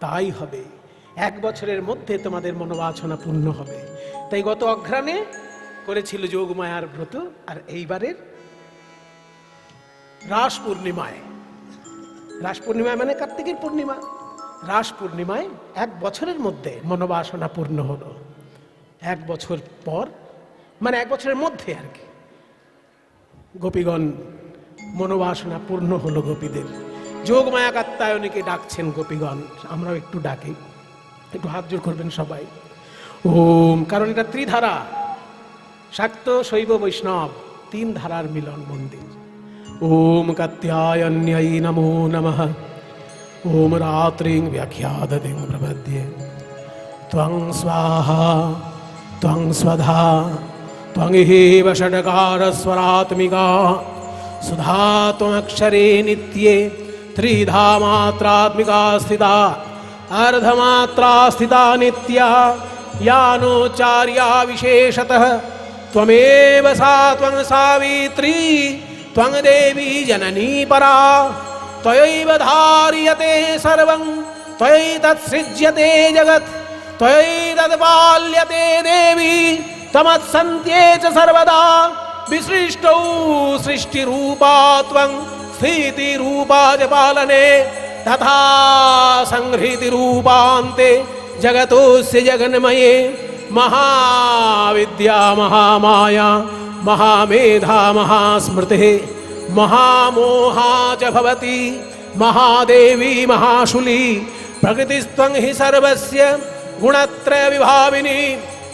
তাই হবে, 1 বছরের মধ্যে তোমাদের মনোবাসনা পূর্ণ হবে। তাই গত অঘ্রাণে করেছিল যোগমায়ার ব্রত, আর এইবারের রাস পূর্ণিমায়, রাস পূর্ণিমা মানে কার্তিকের পূর্ণিমা, রাস পূর্ণিমায় 1 বছরের মধ্যে মনোবাসনা পূর্ণ হলো। 1 বছর পর মানে 1 বছরের মধ্যে আর কি গোপীগণ মনোবাসনা পূর্ণ হলো গোপীদের। যোগমায়া কাত্তায়নীকে ডাকছেন গোপীগণ। আমরাও একটু ডাকি, একটু হাত জোড় করবেন সবাই। ওম, কারণ এটা ত্রিধারা, শাক্ত শৈব বৈষ্ণব 3 ধারার মিলন মন্দির। ওম কাত্যায়ন্যাই নমো নমঃ। ওম রাত্রিং ব্যাখ্যাদতিং প্রপদ্যে। ত্বং স্বাহা ত্বং স্বধা ত্বংহিব ষডকারস্বরাত্মিকা সুধা ত্বমক্ষরে নিত্যে ত্রিধা মাত্রাত্মিকা স্থিতা अर्धमात्रा स्थिता नित्या यानोचार्या विशेषतः त्वमेव सा त्वं सावित्री त्वं देवी जननी परा त्वयैव धार्यते सर्वं त्वयैतत्सृज्यते जगत् त्वयैतत्पाल्यते देवी त्वमत्सन्त्ये च सर्वदा विसृष्टौ सृष्टिरूपा त्वं स्थितिरूपा च पालने तथा संहृति रूपान्ते जगतोस्य जगन्मये महाविद्या महामाया महामेधा महास्मृतिः महामोहा च भवति महादेवी महाशूली प्रकृतिस्त्वं हि सर्वस्य गुणत्रय विभाविनी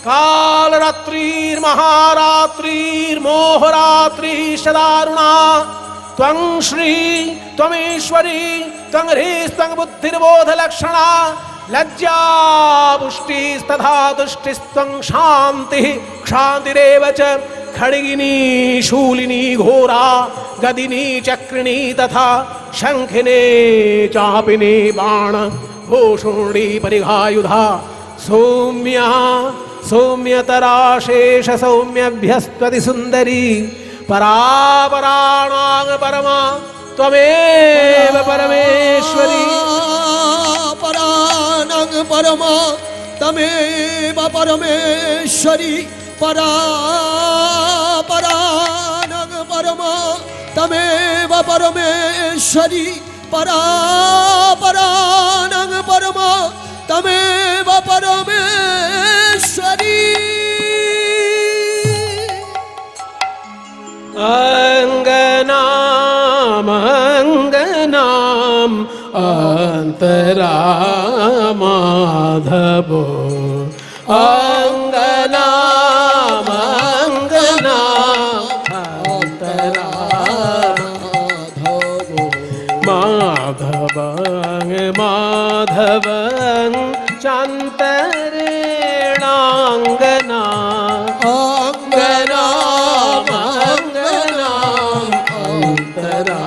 कालरात्रिर्महारात्रिर्मोहरात्रिश्च त्वं श्री त्वमेश्वरी त्वं ह्रीस्त्वं बुद्धिर्बोधलक्षणा लज्जा पुष्टिस्तथा तुष्टिस्त्वं शान्तिः क्षान्तिरेव च खड्गिनी शूलिनी घोरा गदिनी चक्रिणी तथा शङ्खिनी चापिनी बाण भूषुणी परिघायुधा सौम्या सौम्यतरा शेष सौम्यभ्यस्त्वति सुन्दरी परापराणां परमा त्वमेव परमेश्वरी
पराणां परमा তমেব পরমেশ্বরী পরা পরানং পরম তমেব পরমেশ্বরী পরা পরানং পরম তমেব পরমেশ্বরী
অঙ্গনাম অঙ্গনাম অন্তরা মাধব অঙ্গনাম অঙ্গনাম অন্তরা মাধব মাধবং চান্তরেণাঙ্গনা অঙ্গনাম অঙ্গনাম অন্তরা।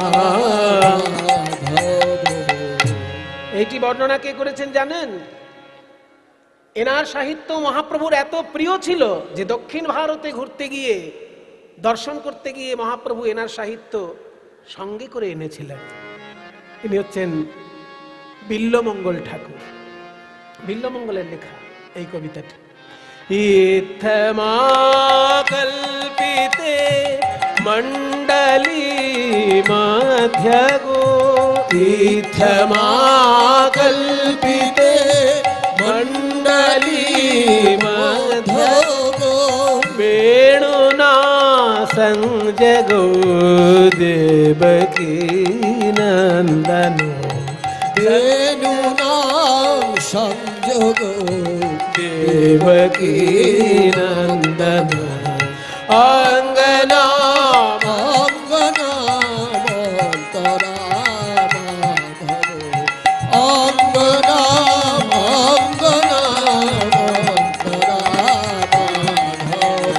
এইটি বর্ণনা কে করেছেন জানেন? এনার সাহিত্য মহাপ্রভুর এত প্রিয় ছিল যে দক্ষিণ ভারতে ঘুরতে গিয়ে দর্শন করতে গিয়ে মহাপ্রভু এনার সাহিত্য সঙ্গে করে এনেছিলেন। তিনি হচ্ছেন বিল্বমঙ্গল ঠাকুর। বিল্বমঙ্গলের লেখা এই কবিতাটি। ইত্থমা কল্পিতে মণ্ডলী মধ্যগো ইত্থমা কল্পিতে মণ্ডলী মধ্যগো বেণুনা সংজগো দেবকী নন্দনো
বেণুনাং সংযোগ
দেবকী নন্দন অঙ্গনাম
অঙ্গনাম অন্তরা মাধব অঙ্গনাম অঙ্গনাম অন্তরা মাধব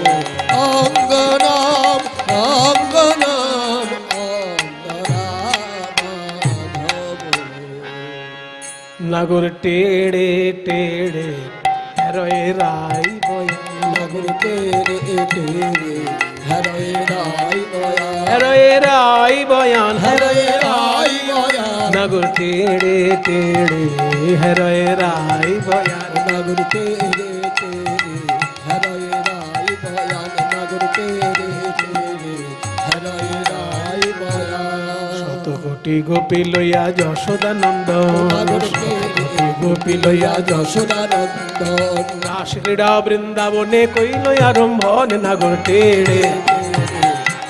অঙ্গনাম অঙ্গনাম অন্তরা মাধব।
নগর টেড়ে টেড়ে রয়ে রাই বয়
নগর তেরে তেরে হরে রাই বয়া
রয়ে রাই বয়ান
হরে রাই বয়া
নগর টেড়ে টেড়ে রয়ে রাই বয়ান
নগর তেরে তেরে হরে রাই বয়া নগর তেরে তেরে হরে রাই বয়া
শত কোটি গোপী লইয়া যশোদানন্দ
নগর তেরে
গোপী লইয়া
যশোদানন্দন
রাস ক্রীড়া বৃন্দাবনে কইল আরম্ভন নগর টেড়ে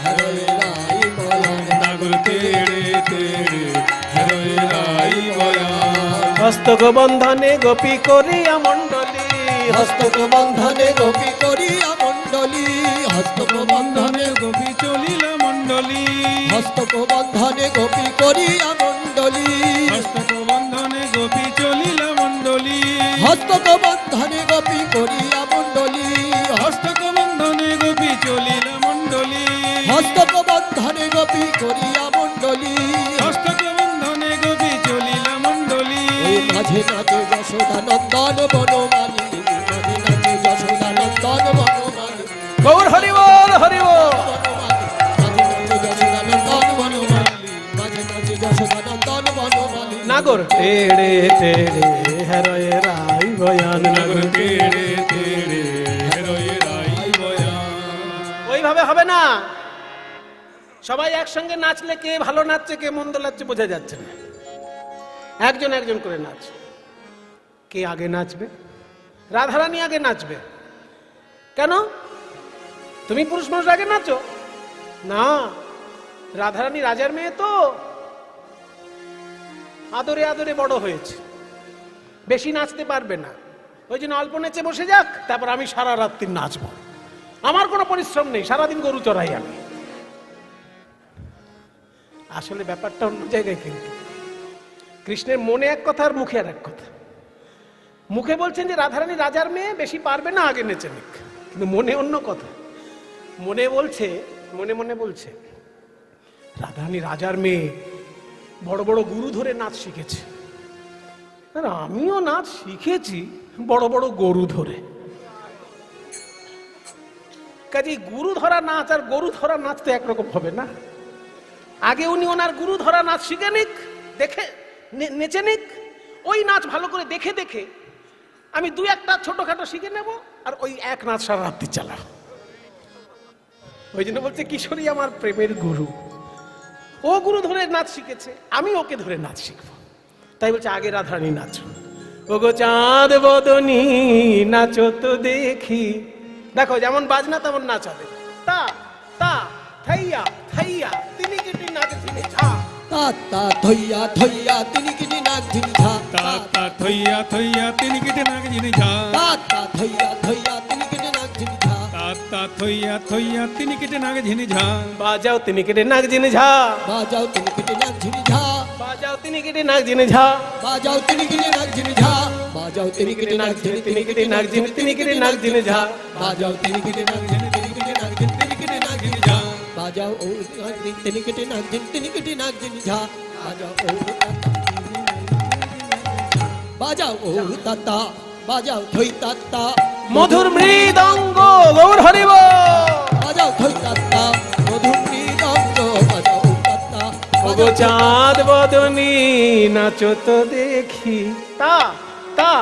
হরে রাই বয়া
নাগর তেড়ে তেড়ে হরে রাই বয়া
হস্তক বন্ধনে গোপী করিয়া মণ্ডলী
হস্তক বন্ধনে গোপী করিয়া মণ্ডলী হস্তক বন্ধনে
গোপী চলিল মণ্ডলী
হস্তক বন্ধনে গোপী করিয়া মণ্ডলী
হস্তক বন্ধনে গোপী চলিল মণ্ডলী
হস্তক বন্ধনে গোপী করিয়া মণ্ডলী
হস্তক বন্ধনে গোপী চলিল মণ্ডলী
হস্তক বন্ধনে গোপী করিয়া মণ্ডলী
হস্তক বন্ধনে গোপী চলিল মণ্ডলী
ওই মাঝে নাচে যশোদানন্দন বনমালী মাঝে নাচে যশোদানন্দন বনমালী
গৌর হরিবল হরিবল
মাঝে নাচে যশোদানন্দন বনমালী মাঝে নাচে যশোদানন্দন বনমালী
নাগর টেড়ে টেড়ে রয়ে রাই বয়ান
নাগর
নগর
তেড়ে তেড়ে হরে রাই বয়া
ওইভাবে হবে না। সবাই একসঙ্গে নাচলে কে ভালো নাচছে কে মন্দ নাচছে বোঝা যাচ্ছে না। একজন একজন করে নাচ। কে আগে নাচবে? রাধারানী আগে নাচবে। কেন? তুমি পুরুষ মানুষ আগে নাচো না। রাধারানী রাজার মেয়ে তো আদরে আদরে বড় হয়েছে, বেশি নাচতে পারবে না। ওই জন্য অল্প নেচে বসে যাক, তারপর আমি সারা রাত্রি নাচবো। আমার কোনো পরিশ্রম নেই, সারাদিন গরু চড়াই আমি। আসলে ব্যাপারটা অন্য জায়গায়। কিন্তু কৃষ্ণের মনে এক কথা আর মুখে আর এক কথা। মুখে বলছেন যে রাধারানী রাজার মেয়ে, বেশি পারবে না, আগে নেচে নিক। কিন্তু মনে অন্য কথা। মনে বলছে, মনে মনে বলছে রাধারানী রাজার মেয়ে, বড় বড় গুরু ধরে নাচ শিখেছে, আর আমিও নাচ শিখেছি বড় বড় গরু ধরে। কাজে গুরু ধরা নাচ আর গরু ধরা নাচ তো একরকম হবে না। আগে উনি ওনার গুরু ধরা নাচ শিখে নিক, দেখে নেচে নিক। ওই নাচ ভালো করে দেখে দেখে আমি দু একটা ছোটখাটো শিখে নেব, আর ওই এক নাচ সারা রাত্রি চালাও। ওই জন্য বলছে কিশোরী আমার প্রেমের গুরু, ও গুরু ধরে নাচ শিখেছে, আমি ওকে ধরে নাচ শিখবো। তাই বলছে আগে রাধারানী নাচো, ও গো চাঁদ বদনী নাচো তো দেখি। দেখো যেমন বাজনা তেমন নাচ হবে। তা তা থাইয়া থাইয়া তিনি কেটে নাচ ঝিনে ঝা,
তা তা থইয়া থইয়া তিনি কিনি নাক ঝিনি ঝা,
তা তা থইয়া থইয়া তিনি কেটে নাক ঝিনি ঝা,
তা তা থইয়া থইয়া তিনি কিনি নাক ঝিনি ঝা,
তা তা থইয়া থইয়া তিনি কেটে নাক ঝিনি ঝা,
বাজাও তিনি কেটে নাক ঝিনে ঝা,
বাজাও তিনি কিনি নাক ঝিনি ঝা,
বাজাও তিনি কেটে নাক ঝিনে ঝা,
বাজাও তিনি কিনি নাক ঝিনি ঝা, বাজাও তিনি কিনি নাক ঝিনি
তিনি কেটে নাক ঝিনে, তিনি কেটে নাক ঝিনে ঝা,
বাজাও তিনি কিনি নাক ঝিনি, তিনি কিনি নাক ঝিনি, তিনি কিনি নাক ঝিনি ঝা, বাজাও ও নাক ঝিনি, তিনি কিনি নাক ঝিনি, তিনি কিনি নাক ঝিনি ঝা, বাজাও ও বাজাও ও তাতা, বাজাও থই তাতা,
মধুর মৃদঙ্গ গৌর হরিব,
বাজাও থই তাতা, মধুর মৃদঙ্গ বাজাও তাতা,
ও গো চাঁদ বদনী নাচো তো দেখি। তা তা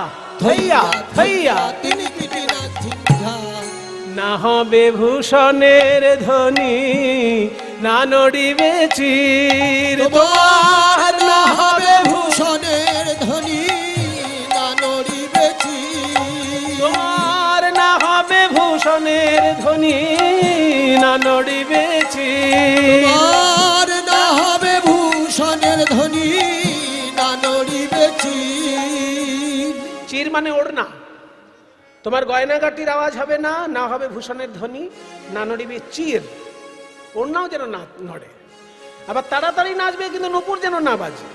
থাইয়া থাইয়া
তিনি কিনি নাক ঝিনি ঝা,
না হবে ভূষণের ধ্বনি, না নড়িবে চির তোমার, না হবে
ভূষণের ধ্বনি না নড়িবেছি,
তোমার, না হবে ভূষণের ধ্বনি, না নড়িবে চির।
আর না হবে ভূষণের ধ্বনি না নড়িবেছি,
চির মানে ওড়না, তোমার গয়নাগাটির আওয়াজ হবে না, না হবে ভূষণের ধ্বনি, না নড়িবে চির। ওড়নাও যেন না নড়ে। আবার তাড়াতাড়ি নাচবে কিন্তু নুপুর যেন না বাজে।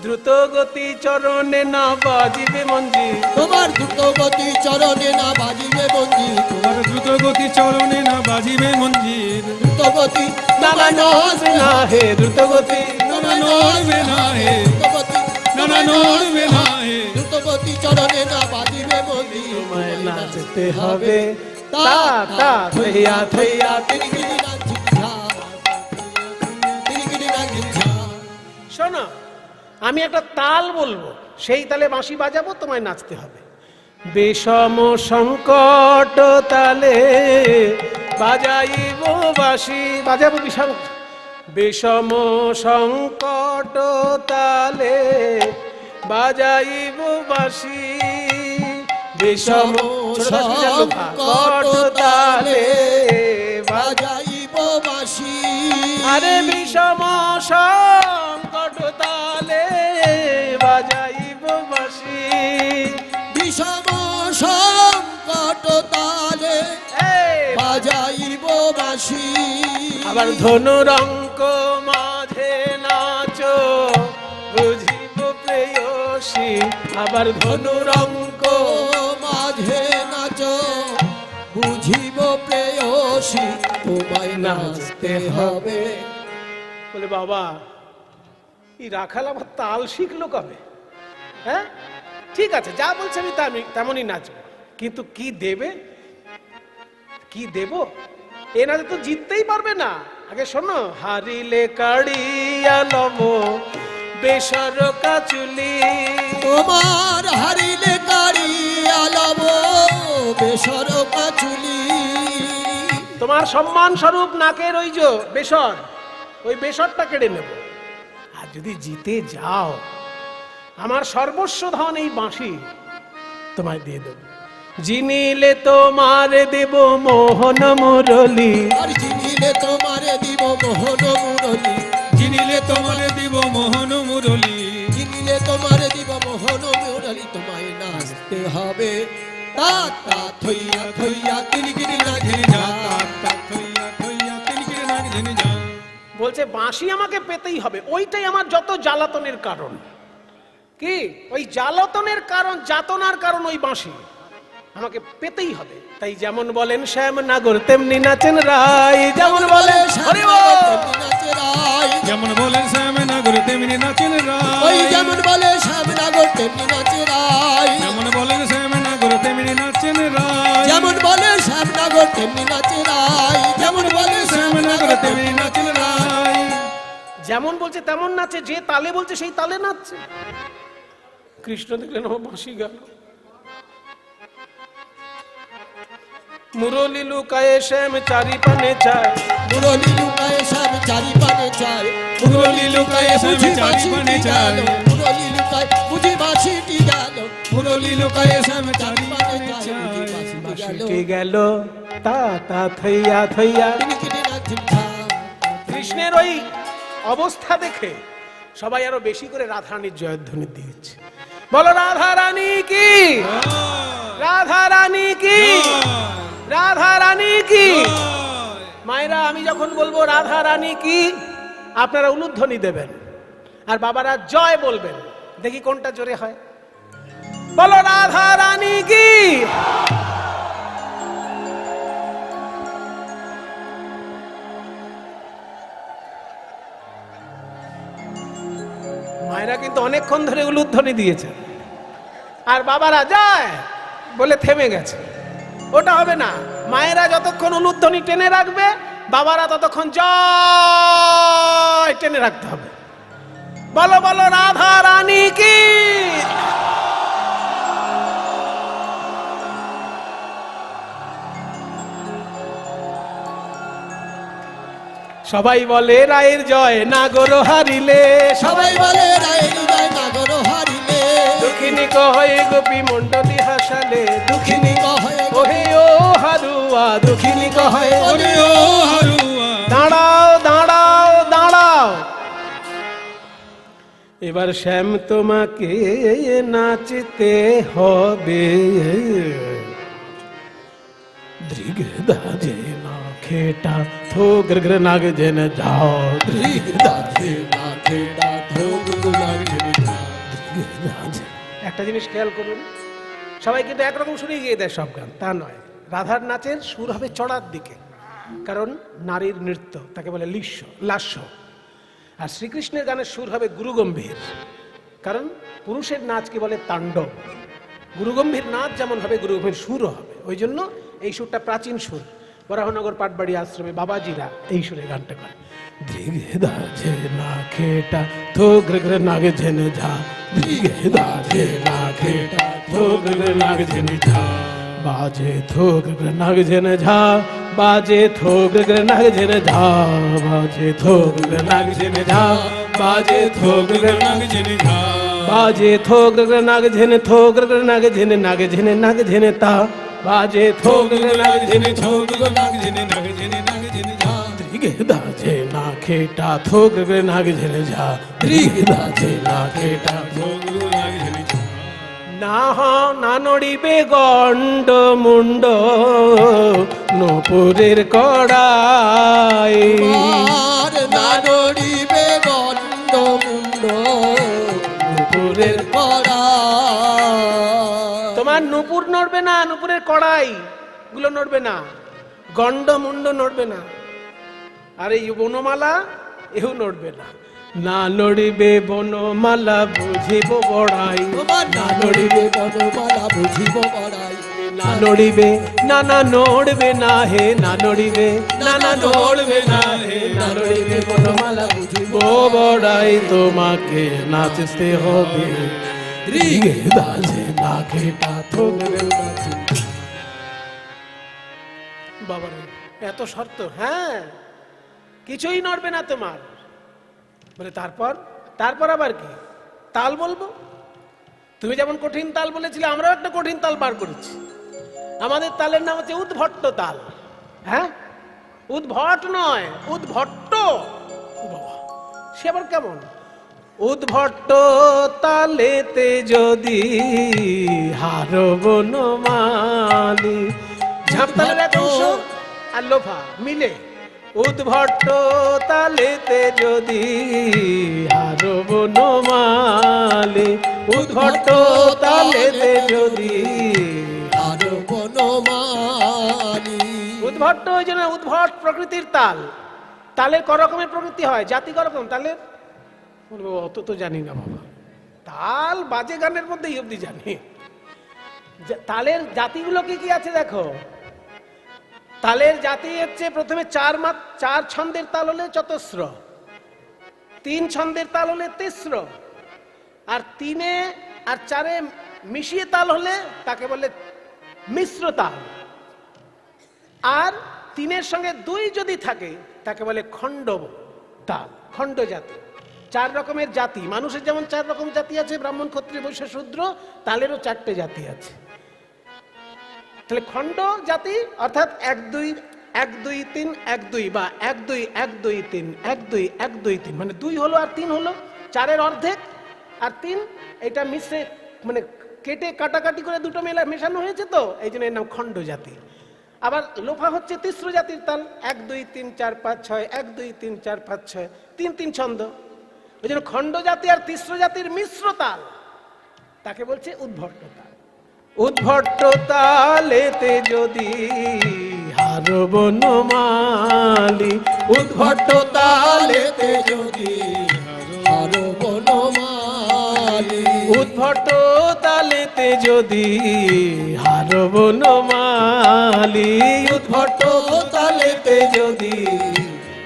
দ্রুত গতি চরণে না বাজিবে মঞ্জির,
তোমার দ্রুত গতি চরণে না বাজিবে মঞ্জির,
তোমার দ্রুত গতি চরণে না বাজিবে মঞ্জির,
দ্রুত গতি
না না নড়বে না হে দ্রুত গতি,
না না নড়বে না হে,
দ্রুত গতি
না না নড়বে না হে,
দ্রুত গতি চরণে না বাজিবে মঞ্জির,
তোমায় নাচতে হবে। তা তা থইয়া থইয়া
তিনি কিনি নাক ঝিনি ঝা, তিনি কিনি নাক ঝিনি ঝা,
শোনো, আমি একটা তাল বলবো, সেই তালে বাঁশি বাজাবো, তোমায় নাচতে হবে। বিষম সংকট তালে বাজাইব বাঁশি, বাজাবো বিষম, বিষম সংকট তালে বাজাইব বাঁশি, বিষম সংকট তালে
বাজাইব বাঁশি,
আরে বিষম সংকট তালে বাজাইব বাঁশি,
বিষম সংকট তালে
এই
বাজাইব বাঁশি,
আবার ধনুরঙ্ক মাঝে নাচো বুঝিব প্রেয়সী, আবার ধনুরঙ্ক
মাঝে নাচ বুঝিব প্রেয়সী, তোমায় নাচতে হবে।
বলে বাবা এই রাখাল আবার তাল শিখলো কবে? হ্যাঁ ঠিক আছে, যা বলছে আমি তেমনই নাচবো, কিন্তু কি দেবে, কি দেব? এ নাচে তো জিততেই পারবে না। আগে শোনো, হারিলে কাড়িয়া লব বেসর কাচুলি,
তোমার হারিলে কাড়িয়া লব বেসর কাচুলি,
তোমার সম্মান স্বরূপ নাকের ওই যে বেসর, ওই বেসরটা কেড়ে নেব। আর যদি জিতে যাও, আমার সর্বস্ব ধন এই বাঁশি তোমায় দিয়ে দেব। জিনিলে তোমার দেব মোহন মুরলী,
আর চিনিলে তোমারে দিব মোহন মুরলী,
চিনিলে তোমারে দিব মোহন মুরলী,
চিনিলে তোমারে দিব মোহন মুরলী, তোমায় নাচতে হবে। তা তা থইয়া থইয়া তিনি কিনি নাক ঝিনি ঝা,
তা থইয়া থইয়া তিনি কেটে নাক ঝিনি ঝা,
বলছে বাঁশি আমাকে পেতেই হবে, ওইটাই আমার যত জ্বালাতনের কারণ। কি ওই জ্বালাতনের কারণ, যাতনার কারণ ওই বাঁশি, আমাকে পেতেই হবে। তাই যেমন বলেন শ্যামনগর তেমনি নাচেন রায়, যেমন বলেন হরি বল।
নাচে রায়,
যেমন বলেন শ্যামনগর তেমনি নাচেন
ওই
রায়,
যেমন বলে শ্যামনগর তেমনি নাচে রায়,
যেমন বলেন শ্যামনগর তেমনি নাচেন রায়,
যেমন বলে শ্যামনগর তেমনি নাচে রায়, যেমন বলে
শ্যামনগর তেমনি নাচেন রায়।
যেমন বলছে তেমন নাচে, যে তালে বলছে সেই তালে নাচছে। কৃষ্ণ দেখলেন আমার বাঁশি গেল, মুরলি লুকায়ে শ্যাম চারি পানে চায়,
মুরলি লুকায় শ্যাম চারি পানে চায়,
মুরলি লুকায় শ্যাম চারি পানে চায়,
মুরলি লুকায় বুঝি বাঁশিটি গেল,
মুরলি লুকায় শ্যাম চারি পানে
বুঝি
চায়।
বাঁশিটি গেল।
বাঁশিটি গেল তা তা থইয়া থইয়া।
টিনিকিটি না ঝিমঝাম।
কৃষ্ণের ওই অবস্থা দেখে সবাই আরো বেশি করে রাধারানীর জয়ধ্বনি দিয়েছে। বলো রাধা রানী কি, রাধা রানী কি, রাধা রানী কি। মায়েরা আমি যখন বলবো রাধা রানী কি, আপনারা উলুধ্বনি দেবেন আর বাবারা জয় বলবেন। দেখি কোনটা জোরে হয়। বলো রাধা রানী কি। মায়েরা কিন্তু অনেকক্ষণ ধরে উলুধ্বনি দিয়েছে আর বাবারা যায় বলে থেমে গেছে। ওটা হবে না। মায়েরা যতক্ষণ উলুধ্বনি টেনে রাখবে, বাবারা ততক্ষণ জয় টেনে রাখতে হবে। বলো বলো রাধা রানী কি। সবাই বলে রায়ের জয়, নাগর হারিলে।
সবাই বলে রায়ের জয়, নাগর হারিলে।
দুঃখিনী কহে গোপী মণ্ডলী হাসালে, দুঃখিনী
কহে
ওহে ও হারুয়া, দুঃখিনী কহে
ওরে ও হারুয়া,
দাঁড়াও দাঁড়াও দাঁড়াও। এবার শ্যাম তোমাকে নাচতে হবে। দৃগদাজে না খেটা থো গ্রগ্র নাগ জেন যাও।
দাঁড়ে না খেটা ধোগ গুলার ঝিমঝাম।
একটা জিনিস খেয়াল করুন, সবাই কিন্তু একরকম সুরে গিয়ে দেয় সব গান, তা নয়। রাধার নাচের সুর হবে চড়ার দিকে, কারণ নারীর নৃত্য, তাকে বলে লাস্য। আর শ্রীকৃষ্ণের গানের সুর হবে গুরুগম্ভীর, কারণ পুরুষের নাচকে বলে তাণ্ডব। গুরুগম্ভীর নাচ যেমন হবে, গুরুগম্ভীর সুরও হবে। ওই জন্য এই সুরটা প্রাচীন সুর। বরাহনগর পাটবাড়ি আশ্রমে বাবাজিরা এই সুরে গানটা করে। ধীরে দাজে না খেটা থো গ্রগ্র নাগ ঝেন ঝা, ধীরে দাজে না খেটা থো গ্রগ্র নাগ ঝেন ঝা, বাজে থো গ্রগ্র নাগ ঝেন ঝা, বাজে থো গ্রগ্র নাগ ঝেন ঝা, বাজে থো গ্রগ্র নাগ ঝেন ঝা, বাজে থো গ্রগ্র নাগ ঝেন ঝা, বাজে থো গ্রগ্র নাগ ঝেন থো গ্রগ্র নাগ ঝেন নাগ ঝেন নাগ ঝেন তা, বাজে থো গ্রগ্র নাগ ঝেন থো গ্রগ্র নাগ ঝেন নাগ ঝেন নাগ ঝেন ঝা, ধীরে দাজে না খেটা থো গ্রগ্র নাগ ঝেন ঝা, ধীরে দাজে না খেটা থো গ্রগ্র নাগ ঝেন ঝা। না নড়িবে গণ্ড মুন্ড নূপুরের কড়াই,
আর না নড়িবে গণ্ড মুন্ড
নূপুরের
করা।
তোমার নূপুর নড়বে না, নূপুরের কড়াই গুলো নড়বে না, গণ্ড মুন্ড নড়বে না, আর এই বনমালা এও নড়বে না। না নড়িবে বনমালা বুঝিব বড়াই,
তোমার না নড়িবে বনমালা বুঝিব বড়াই।
না নড়িবে না না নড়বে না হে, না নড়িবে না না নড়বে না হে, না নড়িবে বনমালা বুঝিব বড়াই। তোমাকে নাচতে হবে, ধীরে দাজে না খেটা থো গ্রগ্র নাগ ঝেন ঝা। বাবারে এত শর্ত? হ্যাঁ, কিছুই নড়বে না তোমার। বলে তারপর? তারপর আবার কি? তাল বলবো। তুমি যেমন কঠিন তাল বলেছিলে, আমরাও একটা কঠিন তাল বার করেছি। আমাদের তালের নাম হচ্ছে উদ্ভট্ট তাল। হ্যাঁ, উদ্ভট নয়, উদ্ভট্ট। বাবা, সে আবার কেমন? উদ্ভট্ট তালেতে যদি হারো বনমালী, ঝাঁপতালের এক অংশ আর লোফা মিলে। উদ্ভট্ট তালেতে যদি হারো বনমালী, উদ্ভট্ট তালেতে যদি।
আর বনমালী।
উদ্ভট্ট ওই জন্য উদ্ভট প্রকৃতির তাল। তালের ক রকমের প্রকৃতি হয়, জাতি ক রকম তালের? বলবো অত তো জানি না বাবা, তাল বাজে গানের মধ্যে এই অবধি জানি। তালের জাতিগুলো কি কি আছে দেখো। তালের জাতি হচ্ছে প্রথমে চার ছন্দের তাল হলে চতস্র, 3 ছন্দের তাল হলে তেস্র, আর 3 আর 4 মিশিয়ে তাল হলে তাকে বলে মিশ্র তাল। আর তিনের সঙ্গে দুই যদি থাকে তাকে বলে খণ্ড তাল, খণ্ড জাতি। 4 রকমের জাতি, মানুষের যেমন 4 রকম জাতি আছে, ব্রাহ্মণ ক্ষত্রিয় বৈশ্য শূদ্র, তালেরও 4টে জাতি আছে। তাহলে খণ্ড জাতি অর্থাৎ 1 2 1 2 3 1 2 বা 1 2 1 2 3 1 2 1 2 3, মানে 2 হলো আর 3 হলো, 4-এর অর্ধেক আর 3, এটা মিশ্রে মানে কেটে কাটাকাটি করে দুটো মেশানো হয়েছে, তো এই জন্য এর নাম খণ্ড জাতি। আবার লোফা হচ্ছে তিস্র জাতির তাল, 1 2 3 4 5 6 1 2 3 4 5 6 3 3 ছন্দ। ওই জন্য খণ্ড জাতি আর তিস্র জাতির মিশ্র তাল তাকে বলছে উদ্ভট্ট তাল। উদ্ভট্ট তালেতে যদি হার বনমালী, উদ্ভট্ট তালেতে যদি
আর বনমালী,
উদ্ভট্ট তালেতে যদি হার বনমালী, উদ্ভট্ট তালেতে যদি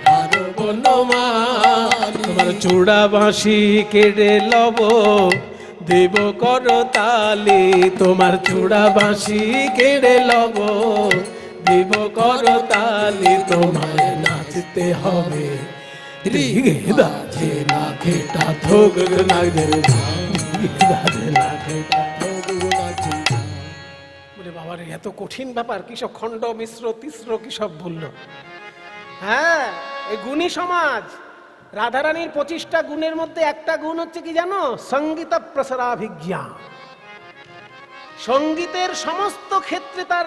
হার বনমালী, তোমার চূড়া বাঁশি কেড়ে লব দেব করতালি, তোমার চূড়া বাঁশি কেড়ে লব দেব করতালি, তোমায় নাচতে হবে রিগে দাজে না খেটা থোক লাগে দাজে না খেটা থোক লাগে। বলে বাবা রে, এত কঠিন ব্যাপার, কি সব খণ্ড মিশ্র তিস্র কি সব বললো। হ্যাঁ, এই গুণী সমাজ। রাধারানীর 25টা গুণের মধ্যে একটা গুণ হচ্ছে কি জানো? সঙ্গীত প্রসারাভিজ্ঞা। সঙ্গীতের সমস্ত ক্ষেত্রে তার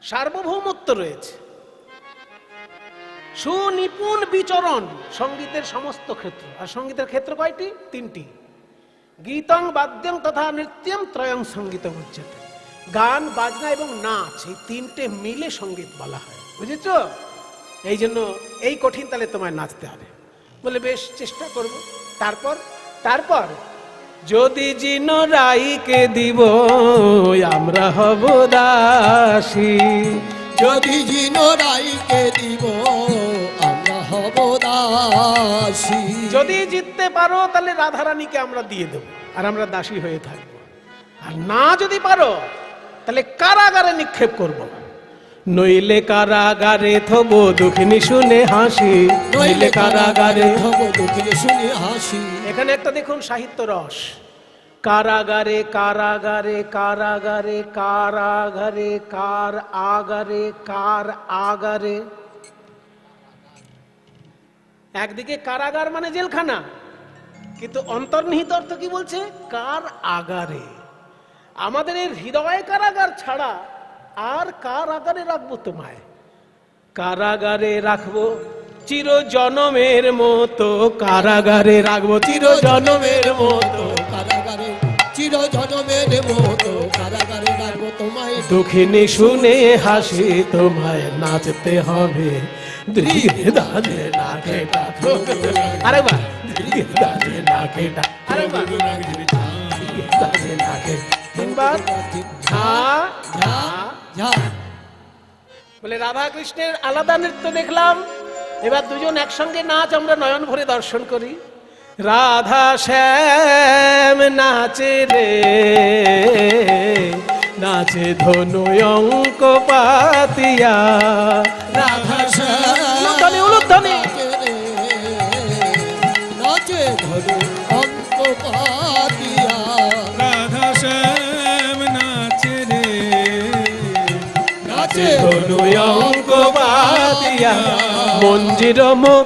সার্বভৌমত্ব রয়েছে, সুনিপুণ বিচরণ সঙ্গীতের সমস্ত ক্ষেত্র। আর সঙ্গীতের ক্ষেত্র কয়টি? 3টি। গীতং বাদ্যং তথা নৃত্যং ত্রয়ং সঙ্গীত উচ্যতে। গান, বাজনা এবং নাচ, এই 3টে মিলে সঙ্গীত বলা হয়, বুঝেছ? এই জন্য এই কঠিন তালে তোমায় নাচতে হবে। বলে বেশ, চেষ্টা করব। তারপর যদি জিন রাইকে দিব আমরা হব দাসী,
যদি জিন রাইকে দিব আমরা হব দাসী।
যদি জিততে পারো তাহলে রাধারানীকে আমরা দিয়ে দেব আর আমরা দাসী হয়ে থাকব। আর না যদি পারো তাহলে কারাগারে নিক্ষেপ করব। নইলে কারাগারে থব দুঃখিনী শুনে হাসি, নইলে কারাগারে
থব দুঃখিনী শুনে হাসি।
এখানে একটা দেখুন সাহিত্য রস। কারাগারে কারাগারে কারাগারে কারাগারে কার আগারে কার আগারে। একদিকে কারাগার মানে জেলখানা, কিন্তু অন্তর্নিহিত অর্থ কি বলছে? কার আগারে। আমাদের এই হৃদয় কারাগার ছাড়া আর কার আগারে রাখবো তোমায়? কারাগারে রাখবো চির জনমের মতো, কারাগারে রাখবো চির জনমের মতো,
কারাগারে চির জনমের মতো কারাগারে রাখবো তোমায়।
দুঃখিনী শুনে হাসি তোমায় নাচতে হবে ধীরে দাঁড়ে না খেটা। আরে বা ধীরে দাঁড়ে না খেটা, আরে বা ধীরে দাঁড়ে না খেটা। 3 বার ঝা ঝা
যা।
বলে রাধা কৃষ্ণের আলাদা নৃত্য দেখলাম, এবার দুজন একসঙ্গে নাচ আমরা নয়ন ভরে দর্শন করি। রাধা শ্যাম নাচে রে, নাচে ধনু অঙ্ক পাতিয়া।
রাধা
উলুধ্বনি উলুধ্বনি।
নাচে ধরে অঙ্ক পাতিয়া।
রাধা শ্যাম নাচে রে,
নাচে ধনু অঙ্ক পাতিয়া। মঞ্জির মুখ